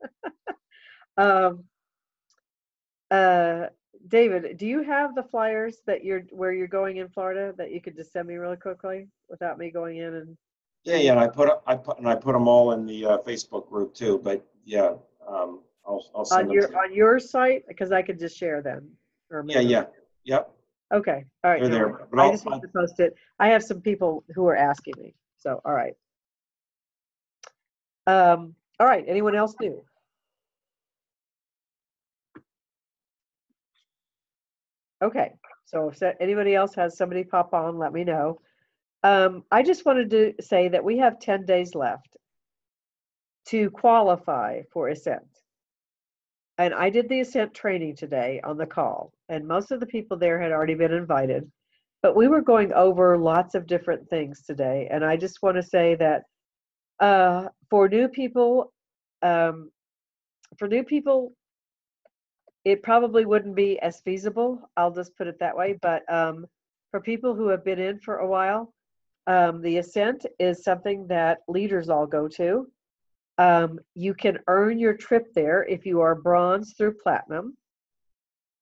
David, do you have the flyers that where you're going in Florida that you could just send me really quickly without me going in and? Yeah, and I put them all in the Facebook group too. But yeah, I'll send them on your site, because I could just share them. Or maybe yep. Okay, all right. They're No, there, but I just want to post it. I have some people who are asking me. So, all right. All right. Anyone else new? Okay. So if anybody else has somebody pop on, let me know. I just wanted to say that we have 10 days left to qualify for Ascent. And I did the Ascent training today on the call, and most of the people there had already been invited. But we were going over lots of different things today, and I just want to say that for new people, it probably wouldn't be as feasible. I'll just put it that way. But for people who have been in for a while, the Ascent is something that leaders all go to. You can earn your trip there if you are bronze through platinum.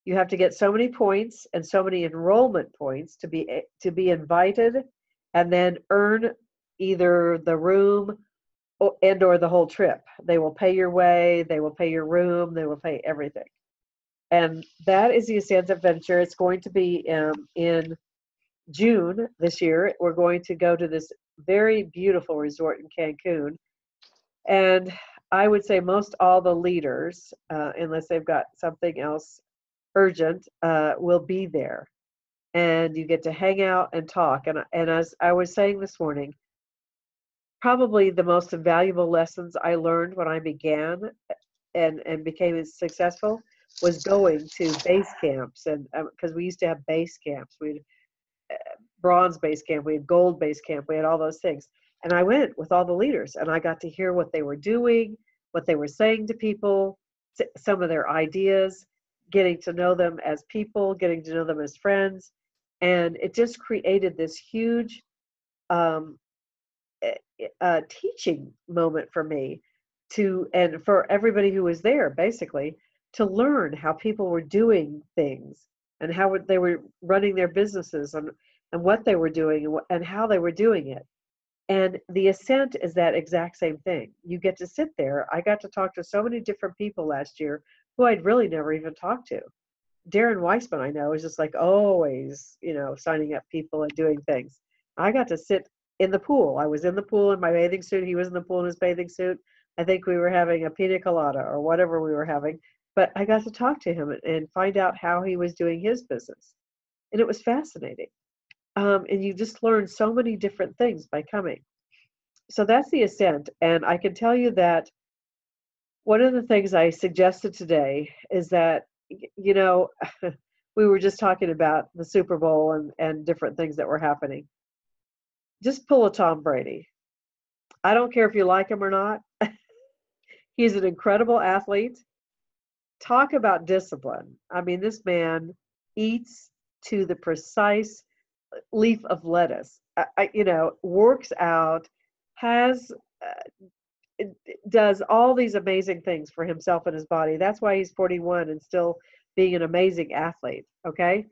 You have to get so many points and so many enrollment points to be invited, and then earn either the room or the whole trip. They will pay your way, they will pay your room, they will pay everything. And that is the Ascent Adventure. It's going to be in June this year. We're going to go to this very beautiful resort in Cancun. And I would say most all the leaders, unless they've got something else urgent, will be there. And you get to hang out and talk. And as I was saying this morning, probably the most valuable lessons I learned when I began and became successful was going to base camps. And because we used to have base camps, we had bronze base camp, we had gold base camp, we had all those things. And I went with all the leaders, and I got to hear what they were doing, what they were saying to people, some of their ideas, getting to know them as people, getting to know them as friends. And it just created this huge teaching moment for me and for everybody who was there, basically, to learn how people were doing things and how they were running their businesses and what they were doing and how they were doing it. And the Ascent is that exact same thing. You get to sit there. I got to talk to so many different people last year who I'd really never even talked to. Darren Weissman, I know, is just like always, signing up people and doing things. I got to sit in the pool. I was in the pool in my bathing suit. He was in the pool in his bathing suit. I think we were having a pina colada or whatever we were having, but I got to talk to him and find out how he was doing his business. And it was fascinating. And you just learn so many different things by coming. So that's the Ascent. And I can tell you that one of the things I suggested today is that, you know, we were just talking about the Super Bowl and different things that were happening. Just pull a Tom Brady. I don't care if you like him or not. He's an incredible athlete. Talk about discipline. I mean, this man eats to the precise leaf of lettuce. Works out, has does all these amazing things for himself and his body. That's why he's 41 and still being an amazing athlete. Okay.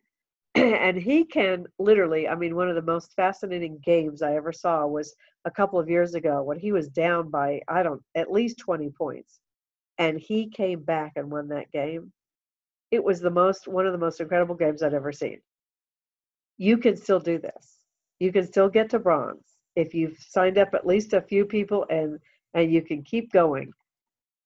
And he can literally, I mean, one of the most fascinating games I ever saw was a couple of years ago when he was down by, at least 20 points. And he came back and won that game. It was one of the most incredible games I'd ever seen. You can still do this. You can still get to bronze if you've signed up at least a few people and you can keep going.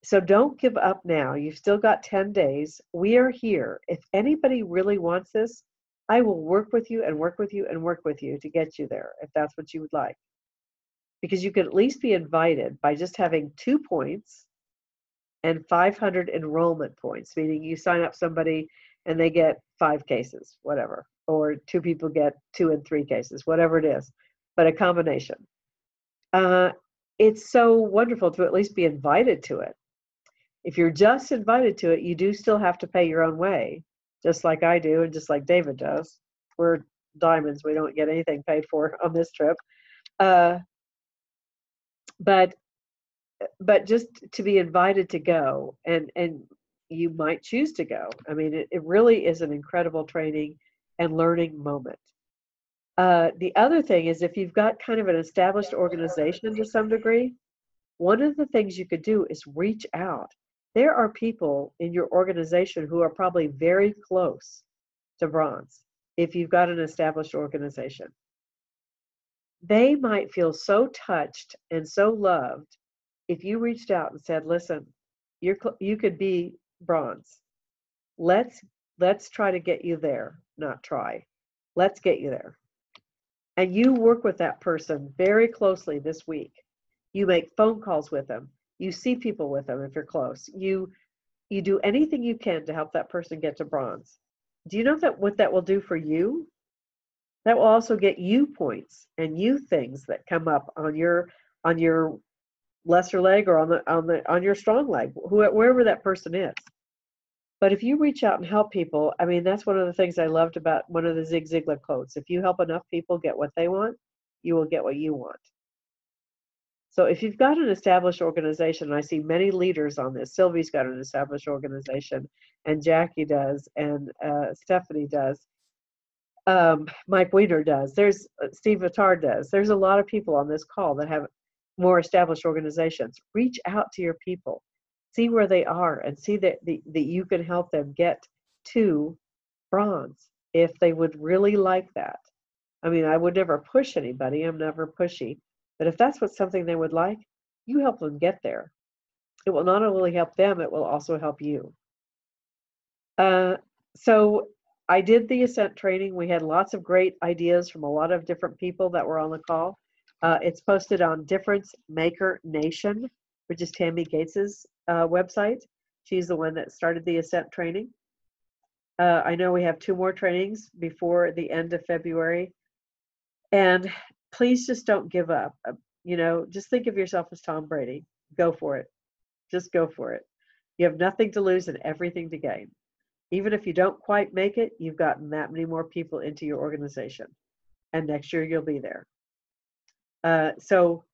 So don't give up now. You've still got 10 days. We are here. If anybody really wants this, I will work with you and work with you and work with you to get you there, if that's what you would like. Because you could at least be invited by just having 2 points and 500 enrollment points, meaning you sign up somebody and they get 5 cases, whatever, or 2 people get 2 and 3 cases, whatever it is, but a combination. It's so wonderful to at least be invited to it. If you're just invited to it, you do still have to pay your own way, just like I do and just like David does. We're diamonds. We don't get anything paid for on this trip. But just to be invited to go, and you might choose to go. I mean, it really is an incredible training and learning moment. The other thing is, if you've got kind of an established organization to some degree, one of the things you could do is reach out. There are people in your organization who are probably very close to bronze if you've got an established organization. They might feel so touched and so loved if you reached out and said, listen, you could be bronze. Let's try to get you there, not try. Let's get you there. And you work with that person very closely this week. You make phone calls with them. You see people with them if you're close. You do anything you can to help that person get to bronze. Do you know what that will do for you? That will also get you points and you things that come up on your lesser leg or on your strong leg, wherever that person is. But if you reach out and help people, I mean, that's one of the things I loved about one of the Zig Ziglar quotes. If you help enough people get what they want, you will get what you want. So if you've got an established organization, and I see many leaders on this, Sylvie's got an established organization, and Jackie does, and Stephanie does, Mike Weiner does, there's Steve Vitar does. There's a lot of people on this call that have more established organizations. Reach out to your people. See where they are and see that you can help them get to bronze if they would really like that. I mean, I would never push anybody. I'm never pushy. But if that's something they would like, you help them get there. It will not only help them, it will also help you. So I did the Ascent training. We had lots of great ideas from a lot of different people that were on the call. It's posted on Difference Maker Nation, which is Tammy Gates's website. She's the one that started the Ascent training. I know we have 2 more trainings before the end of February. And please just don't give up. Just think of yourself as Tom Brady. Go for it. Just go for it. You have nothing to lose and everything to gain. Even if you don't quite make it, you've gotten that many more people into your organization. And next year you'll be there. So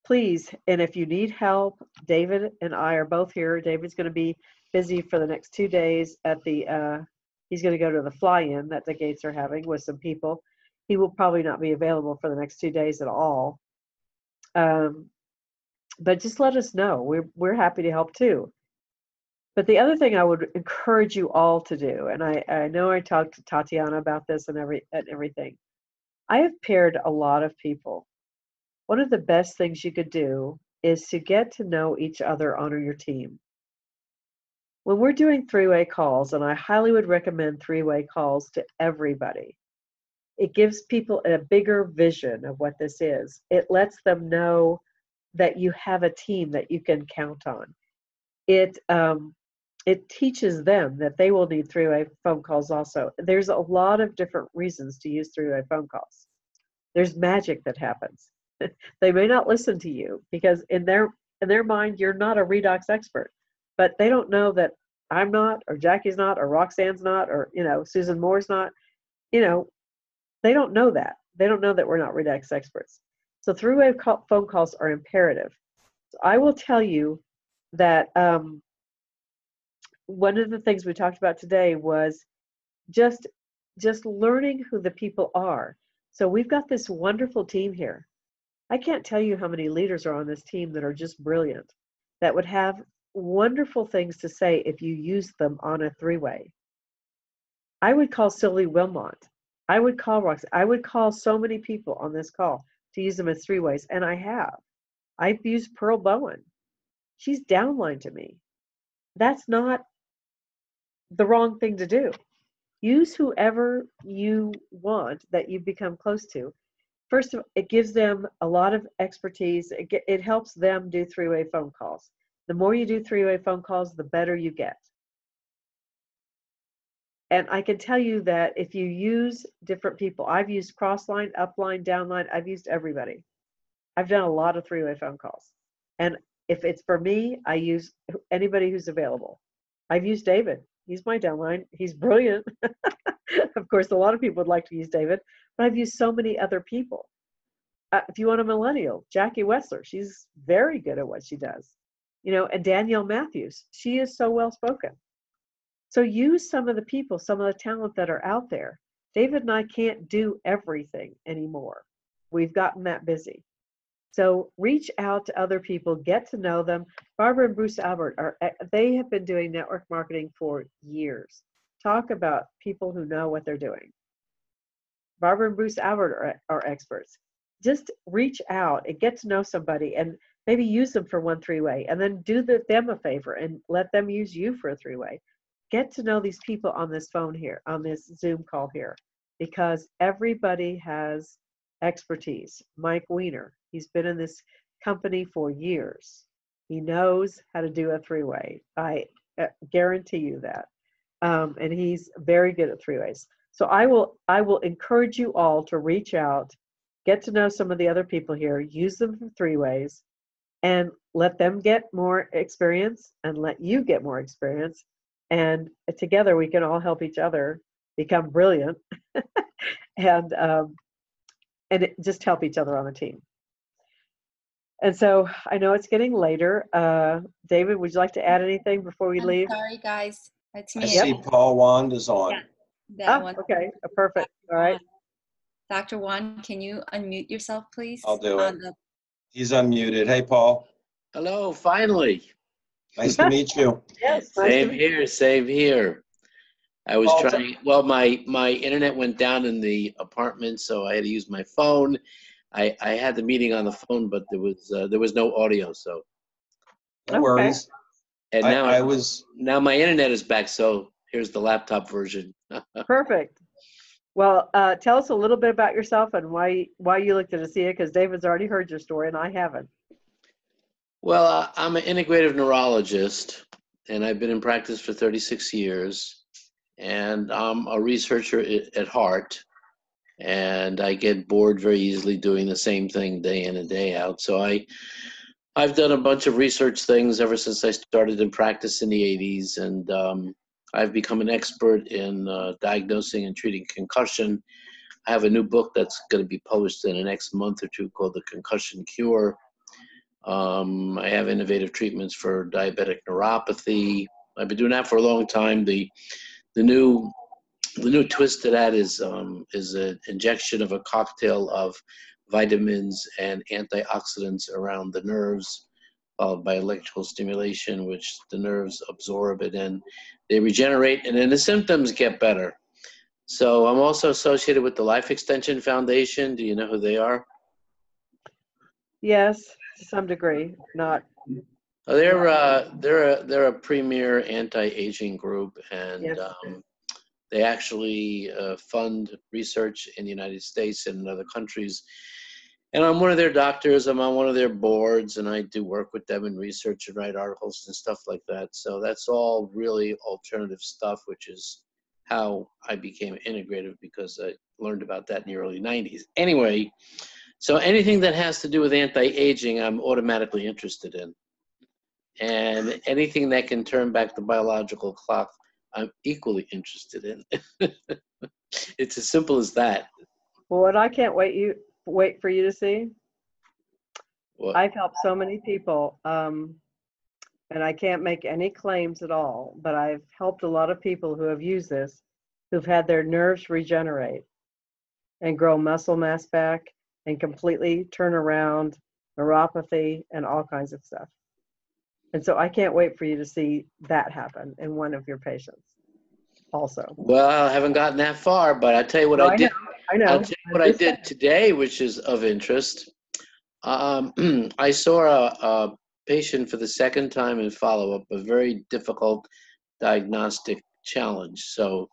please, and if you need help, David and I are both here. David's going to be busy for the next 2 days at he's going to go to the fly-in that the Gates are having with some people. He will probably not be available for the next 2 days at all. But just let us know. We're happy to help too. But the other thing I would encourage you all to do, and I know I talked to Tatiana about this and everything. I have paired a lot of people. One of the best things you could do is to get to know each other on your team. When we're doing three-way calls, and I highly would recommend three-way calls to everybody, it gives people a bigger vision of what this is. It lets them know that you have a team that you can count on. It teaches them that they will need three-way phone calls also. There's a lot of different reasons to use three-way phone calls. There's magic that happens. They may not listen to you because in their mind, you're not a redox expert, but they don't know that I'm not, or Jackie's not, or Roxanne's not, or, Susan Moore's not. They don't know that. They don't know that we're not redox experts. So three-way phone calls are imperative. So I will tell you that one of the things we talked about today was just learning who the people are. So we've got this wonderful team here. I can't tell you how many leaders are on this team that are just brilliant, that would have wonderful things to say if you use them on a three-way. I would call Sylvie Wilmot. I would call Rox. I would call so many people on this call to use them as three-ways, and I have. I've used Pearl Bowen. She's downline to me. That's not the wrong thing to do. Use whoever you want that you become close to. First of all, it gives them a lot of expertise. It helps them do three-way phone calls. The more you do three-way phone calls, the better you get. And I can tell you that if you use different people, I've used crossline, upline, downline, I've used everybody. I've done a lot of three-way phone calls. And if it's for me, I use anybody who's available. I've used David. He's my downline. He's brilliant. Of course, a lot of people would like to use David, but I've used so many other people. If you want a millennial, Jackie Wessler, she's very good at what she does. And Danielle Matthews, she is so well spoken. So use some of the people, some of the talent that are out there. David and I can't do everything anymore. We've gotten that busy. So reach out to other people, get to know them. Barbara and Bruce Albert, they have been doing network marketing for years. Talk about people who know what they're doing. Barbara and Bruce Albert are experts. Just reach out and get to know somebody and maybe use them for one three-way, and then do them a favor and let them use you for a three-way. Get to know these people on this phone here, on this Zoom call here, because everybody has expertise. Mike Weiner, he's been in this company for years. He knows how to do a three-way. I guarantee you that. And he's very good at three-ways. So I will encourage you all to reach out, get to know some of the other people here, use them for three-ways, and let them get more experience and let you get more experience. And together we can all help each other become brilliant and just help each other on the team. And so I know it's getting later. David, would you like to add anything before we leave? Sorry, guys. It's me. I see Paul Wand is on. Yeah, okay, perfect. All right. Dr. Wand, can you unmute yourself, please? I'll do it. He's unmuted. Hey, Paul. Hello, finally. Nice to meet you. Yes. Same here, same here. I was trying, well, my internet went down in the apartment, so I had to use my phone. I had the meeting on the phone, but there was no audio, so. No worries. And now now my internet is back, so here's the laptop version. Perfect. Well, tell us a little bit about yourself and why you looked at ASEA, because David's already heard your story and I haven't. Well, I'm an integrative neurologist, and I've been in practice for 36 years, and I'm a researcher at heart, and I get bored very easily doing the same thing day in and day out. So I've done a bunch of research things ever since I started in practice in the 80s, and I've become an expert in diagnosing and treating concussion. I have a new book that's going to be published in the next month or two called The Concussion Cure. I have innovative treatments for diabetic neuropathy. I've been doing that for a long time. The new twist to that is an injection of a cocktail of vitamins and antioxidants around the nerves, followed by electrical stimulation, which the nerves absorb it and they regenerate, and then the symptoms get better. So I'm also associated with the Life Extension Foundation. Do you know who they are? Yes. to some degree, not. They're a premier anti-aging group, and Yes. they actually fund research in the United States and in other countries. And I'm one of their doctors. I'm on one of their boards, and I do work with them in research and write articles and stuff like that. So that's all really alternative stuff, which is how I became integrative, because I learned about that in the early 90s. Anyway, so anything that has to do with anti-aging, I'm automatically interested in. And anything that can turn back the biological clock, I'm equally interested in. It's as simple as that. Well, what I can't wait for you to see. What? I've helped so many people, and I can't make any claims at all, but I've helped a lot of people who have used this, who've had their nerves regenerate and grow muscle mass back and completely turn around neuropathy and all kinds of stuff. And so I can't wait for you to see that happen in one of your patients also. Well, I haven't gotten that far, but I'll tell you what I did. I know. I'll tell you what I did today, which is of interest. I saw a patient for the second time in follow-up, a very difficult diagnostic challenge. So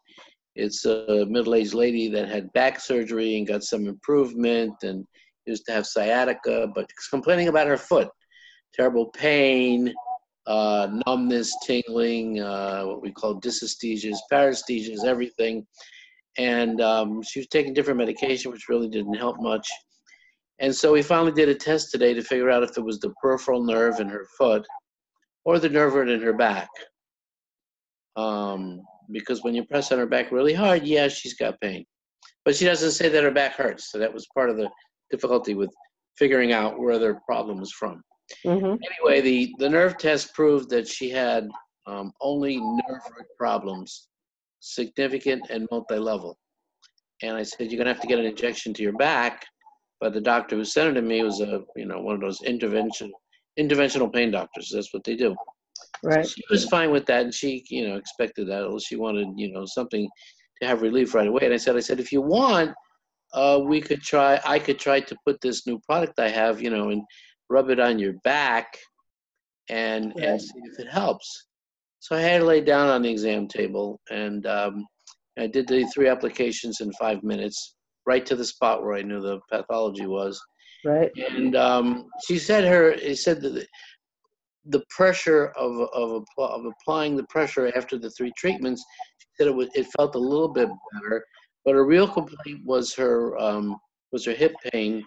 it's a middle-aged lady that had back surgery and got some improvement and used to have sciatica, but complaining about her foot. Terrible pain, numbness, tingling, what we call dysesthesias, paresthesias, everything. And she was taking different medication, which really didn't help much. And so we finally did a test today to figure out if it was the peripheral nerve in her foot or the nerve root in her back. Because when you press on her back really hard, yeah, she's got pain. But she doesn't say that her back hurts. So that was part of the difficulty with figuring out where the problem was from. Mm-hmm. Anyway, the nerve test proved that she had only nerve root problems, significant and multi-level. And I said, you're going to have to get an injection to your back. But the doctor who sent it to me was one of those interventional pain doctors. That's what they do. Right. So she was fine with that, and she expected that. She wanted something to have relief right away. And I said, if you want, I could try to put this new product I have, and rub it on your back and see if it helps. So I had her lay down on the exam table, and I did the 3 applications in 5 minutes, right to the spot where I knew the pathology was. Right. And she said that the pressure of applying the pressure after the 3 treatments, she said it felt a little bit better, but her real complaint was her hip pain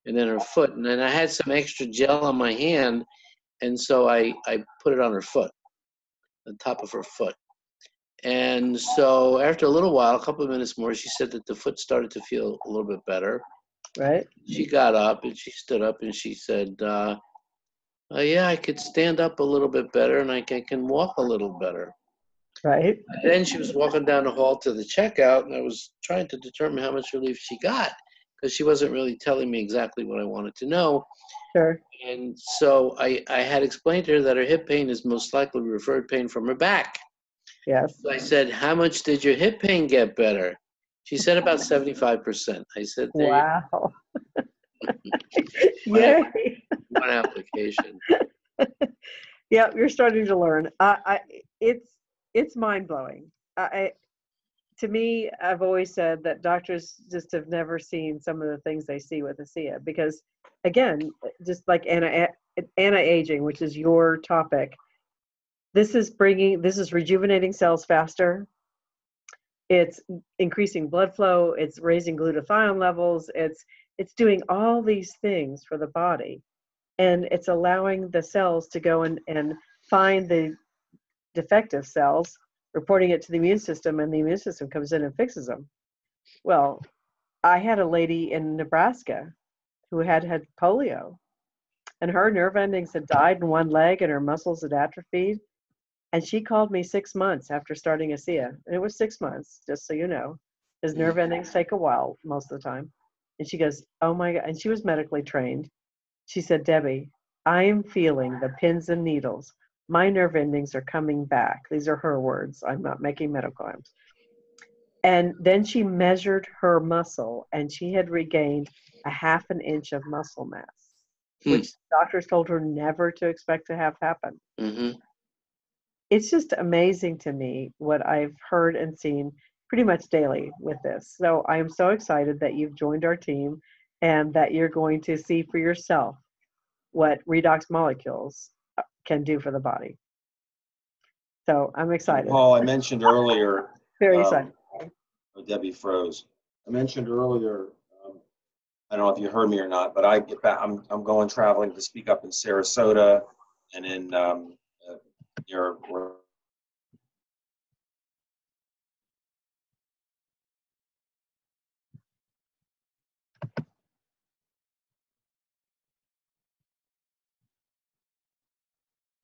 and then her foot. And then I had some extra gel on my hand, and so I put it on her foot, the top of her foot. And so after a little while, a couple of minutes more, she said that the foot started to feel a little bit better. Right. She got up and she stood up and she said, yeah, I could stand up a little bit better and I can walk a little better. Right. And then she was walking down the hall to the checkout, and I was trying to determine how much relief she got, because she wasn't really telling me exactly what I wanted to know. Sure. And so I had explained to her that her hip pain is most likely referred pain from her back. Yes. So I said, how much did your hip pain get better? She said about 75%. I said, wow. Yay. One application. Yeah, you're starting to learn. It's mind-blowing. To me, I've always said that doctors just have never seen some of the things they see with ASEA, because, again, just like anti-aging, which is your topic, this is rejuvenating cells faster. It's increasing blood flow. It's raising glutathione levels. It's doing all these things for the body, and it's allowing the cells to go and find the defective cells, reporting it to the immune system, and the immune system comes in and fixes them. Well, I had a lady in Nebraska who had polio, and her nerve endings had died in one leg and her muscles had atrophied. And she called me 6 months after starting ASEA. And it was 6 months, just so you know, because nerve endings take a while most of the time. And she goes, oh my God. And she was medically trained. She said, Debbie, I am feeling the pins and needles. My nerve endings are coming back. These are her words. I'm not making medical claims. And then she measured her muscle, and she had regained a 1/2 inch of muscle mass. which doctors told her never to expect to have happen. Mm-hmm. It's just amazing to me what I've heard and seen pretty much daily with this. So I am so excited that you've joined our team and that you're going to see for yourself what redox molecules can do for the body. So I'm excited. Paul, I mentioned earlier. Very excited. Debbie froze. I mentioned earlier. I don't know if you heard me or not, but I get back. I'm going traveling to speak up in Sarasota and in near.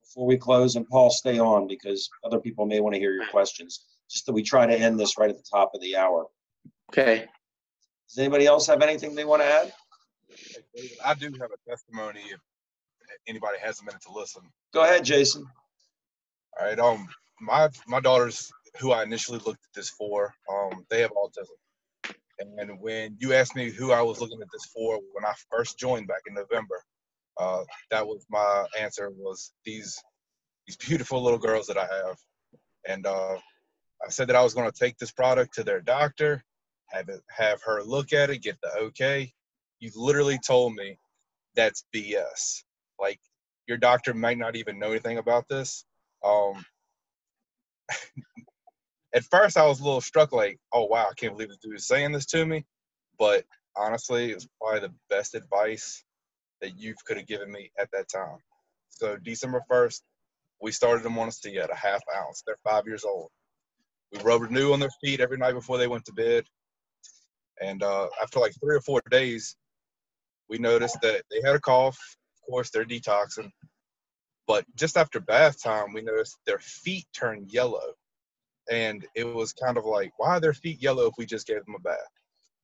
Before we close, and Paul, stay on because other people may want to hear your questions. Just that we try to end this right at the top of the hour. Okay. Does anybody else have anything they want to add? I do have a testimony if anybody has a minute to listen. Go ahead, Jason. All right. My daughters, who I initially looked at this for, they have autism. And when you asked me who I was looking at this for when I first joined back in November, that was my answer, was these beautiful little girls that I have. And I said that I was going to take this product to their doctor, have her look at it, get the okay. You literally told me that's BS. Like, your doctor might not even know anything about this. At first I was a little struck, like, oh wow, I can't believe this dude is saying this to me. But honestly, it was probably the best advice that you could have given me at that time. So December 1st, we started them on a C at a ½ ounce. They're 5 years old. We rubbed renew on their feet every night before they went to bed. And after like 3 or 4 days, we noticed that they had a cough. Of course, they're detoxing. But just after bath time, we noticed their feet turned yellow. And it was kind of like, why are their feet yellow if we just gave them a bath?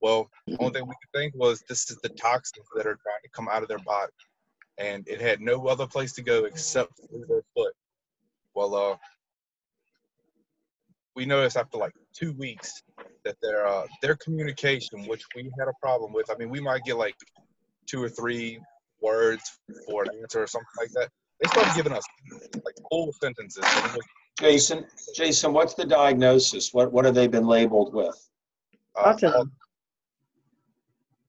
Well, the only thing we could think was this is the toxins that are trying to come out of their body. And it had no other place to go except through their foot. Well, we noticed after like 2 weeks that their communication, which we had a problem with, I mean, we might get like 2 or 3 words for an answer or something like that. They started giving us like full sentences. Jason, what's the diagnosis? What have they been labeled with? Autism.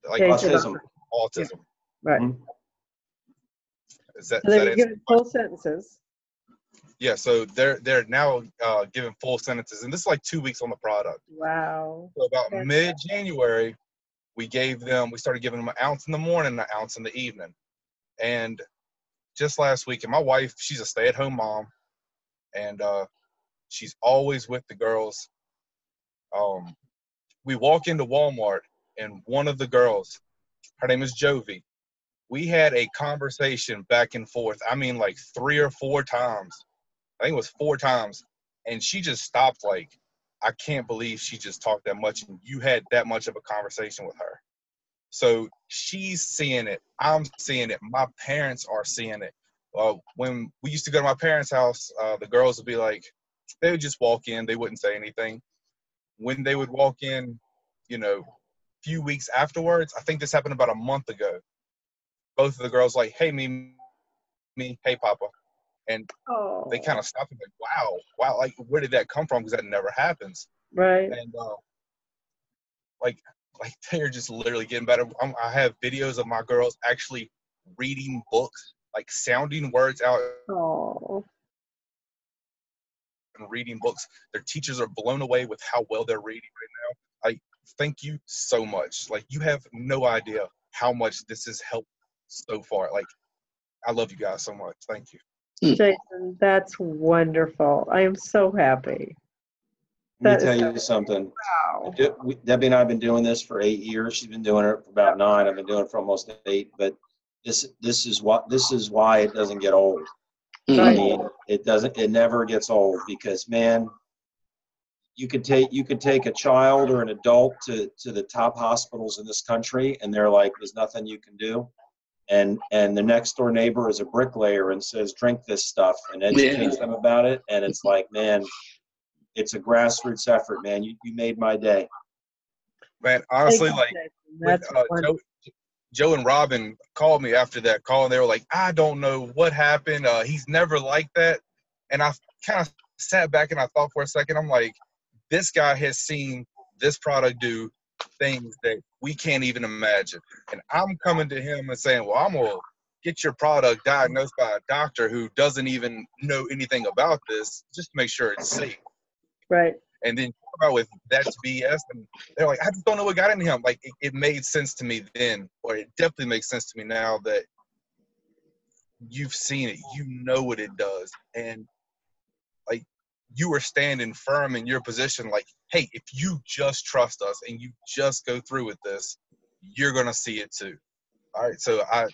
Like autism. Autism. Right. Mm-hmm. So they're giving full sentences. Yeah, so they're now giving full sentences, and this is like 2 weeks on the product. Wow. So about mid-January, we started giving them an ounce in the morning, an ounce in the evening. And just last week, and my wife, she's a stay-at-home mom, and she's always with the girls. We walk into Walmart, and one of the girls, her name is Jovi, we had a conversation back and forth. I mean, like 3 or 4 times. I think it was 4 times. And she just stopped like, I can't believe she just talked that much and you had that much of a conversation with her. So she's seeing it. I'm seeing it. My parents are seeing it. When we used to go to my parents' house, the girls would be like, they would just walk in. They wouldn't say anything. When they would walk in, a few weeks afterwards, I think this happened about a month ago, both of the girls like, hey, me, hey, Papa. And they kind of stopped and like, wow, like, where did that come from? Because that never happens. Right. And like they're just literally getting better. I have videos of my girls actually reading books, like sounding words out. Oh. And reading books. Their teachers are blown away with how well they're reading right now. Like, thank you so much. Like, you have no idea how much this has helped so far. Like, I love you guys so much. Thank you. Jason, that's wonderful. I am so happy. Let me tell you something. Wow. Debbie and I have been doing this for 8 years. She's been doing it for about 9. I've been doing it for almost 8. But this is why it doesn't get old. Right. I mean, it never gets old because, man, you could take a child or an adult to the top hospitals in this country, and they're like, there's nothing you can do. And the next door neighbor is a bricklayer and says, drink this stuff, and educates them about it. And it's like, man, it's a grassroots effort, man. You made my day. Man, honestly, like Joe and Robin called me after that call, and they were like, I don't know what happened. He's never like that. And I kind of sat back and I thought for a second, I'm like, this guy has seen this product do things that we can't even imagine. And I'm coming to him and saying, well, I'm going to get your product diagnosed by a doctor who doesn't even know anything about this, just to make sure it's safe. Right. And then talk about with that's BS, and they're like, I just don't know what got into him. Like it made sense to me then, or it definitely makes sense to me now that you've seen it, you know what it does, and like you were standing firm in your position. Like, hey, if you just trust us and you just go through with this, you're gonna see it too. All right, so I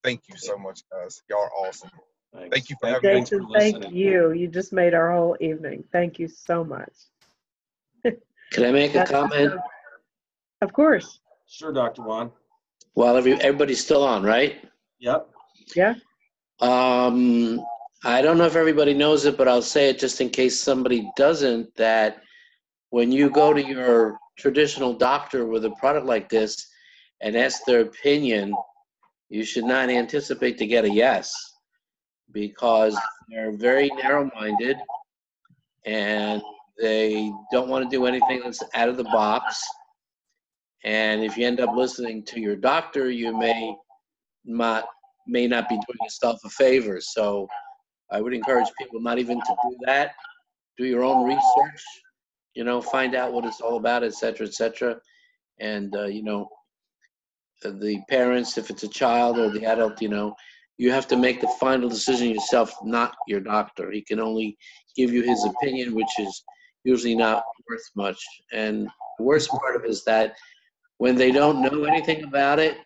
thank you so much, guys. Y'all are awesome. Thanks. Thank you for having me. Jason, thank you. You just made our whole evening. Thank you so much. Can I make a comment? Of course. Sure, Dr. Juan. While everybody's still on, right? Yep. Yeah. I don't know if everybody knows it, but I'll say it just in case somebody doesn't, that when you go to your traditional doctor with a product like this and ask their opinion, you should not anticipate to get a yes, because they're very narrow-minded and they don't want to do anything that's out of the box. And if you end up listening to your doctor, you may not be doing yourself a favor. So I would encourage people not even to do that. Do your own research, find out what it's all about, et cetera, and, the parents, if it's a child or the adult, you have to make the final decision yourself, not your doctor. He can only give you his opinion, which is usually not worth much. And the worst part of it is that when they don't know anything about it,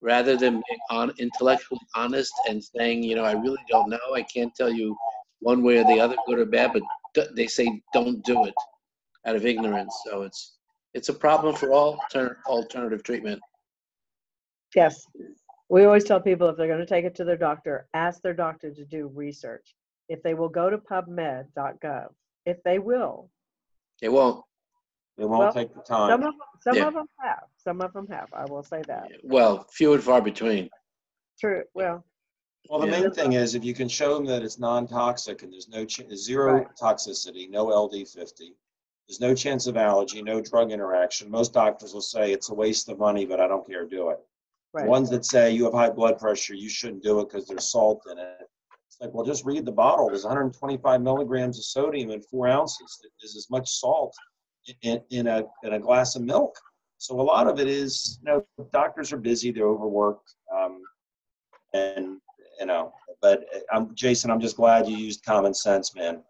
rather than being intellectually honest and saying, I really don't know, I can't tell you one way or the other, good or bad, but they say don't do it out of ignorance. So it's a problem for all alternative treatment. Yes. We always tell people if they're going to take it to their doctor, ask their doctor to do research. If they will go to PubMed.gov, if they will. They won't. They won't take the time. Some of them have. Some of them have. I will say that. Well, few and far between. True. Well, the main thing is if you can show them that it's non-toxic and there's zero toxicity, no LD50, there's no chance of allergy, no drug interaction. Most doctors will say it's a waste of money, but I don't care, do it. Right. The ones that say you have high blood pressure, you shouldn't do it because there's salt in it. It's like, well, just read the bottle. There's 125 milligrams of sodium in 4 ounces. There's as much salt in a glass of milk. So a lot of it is, doctors are busy, they're overworked, but Jason, I'm just glad you used common sense, man.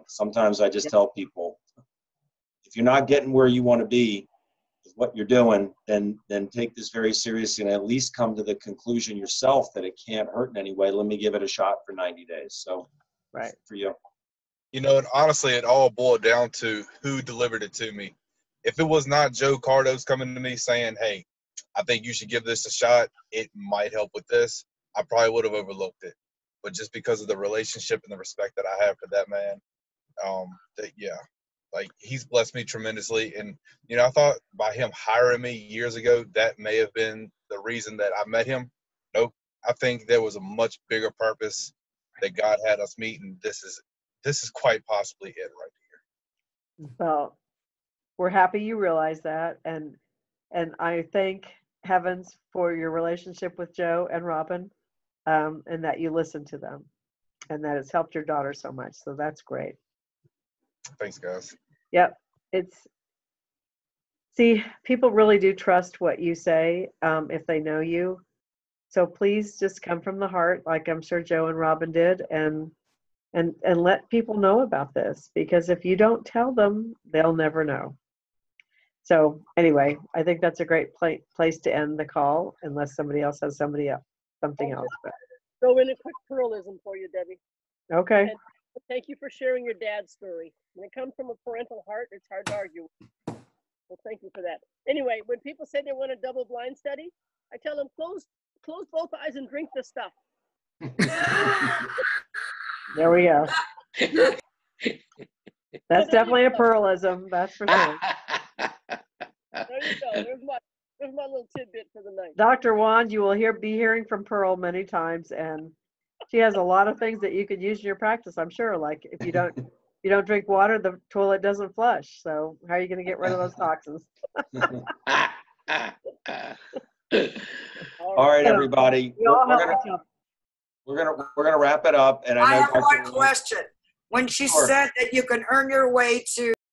Sometimes I just tell people, if you're not getting where you want to be with what you're doing, then take this very seriously and at least come to the conclusion yourself that it can't hurt in any way. Let me give it a shot for 90 days. So right for you. And honestly, it all boiled down to who delivered it to me. If it was not Joe Cardos coming to me saying, hey, I think you should give this a shot, it might help with this, I probably would have overlooked it. But just because of the relationship and the respect that I have for that man, he's blessed me tremendously. And, I thought by him hiring me years ago, that may have been the reason that I met him. Nope. I think there was a much bigger purpose that God had us meet, and this is quite possibly it right here. Well, we're happy you realize that, and I thank heavens for your relationship with Joe and Robin, and that you listen to them, and that it's helped your daughter so much. So that's great. Thanks, guys. Yep. People really do trust what you say if they know you. So please just come from the heart, like I'm sure Joe and Robin did, and let people know about this, because if you don't tell them, they'll never know. So anyway, I think that's a great place to end the call, unless somebody else has something else. But. Throw in a quick pluralism for you, Debbie. Okay. And thank you for sharing your dad's story. When it comes from a parental heart, it's hard to argue. Well, thank you for that. Anyway, when people say they want a double-blind study, I tell them close both eyes and drink the stuff. There we go. That's definitely a pluralism, that's for sure. There you go. There's my fun little tidbit for the night. Dr. Wand, you will be hearing from Pearl many times, and she has a lot of things that you could use in your practice, I'm sure. Like if you don't drink water, the toilet doesn't flush. So how are you going to get rid of those toxins? All right, everybody. We're gonna wrap it up. And I know have Dr. one question. When she Sure. said that you can earn your way to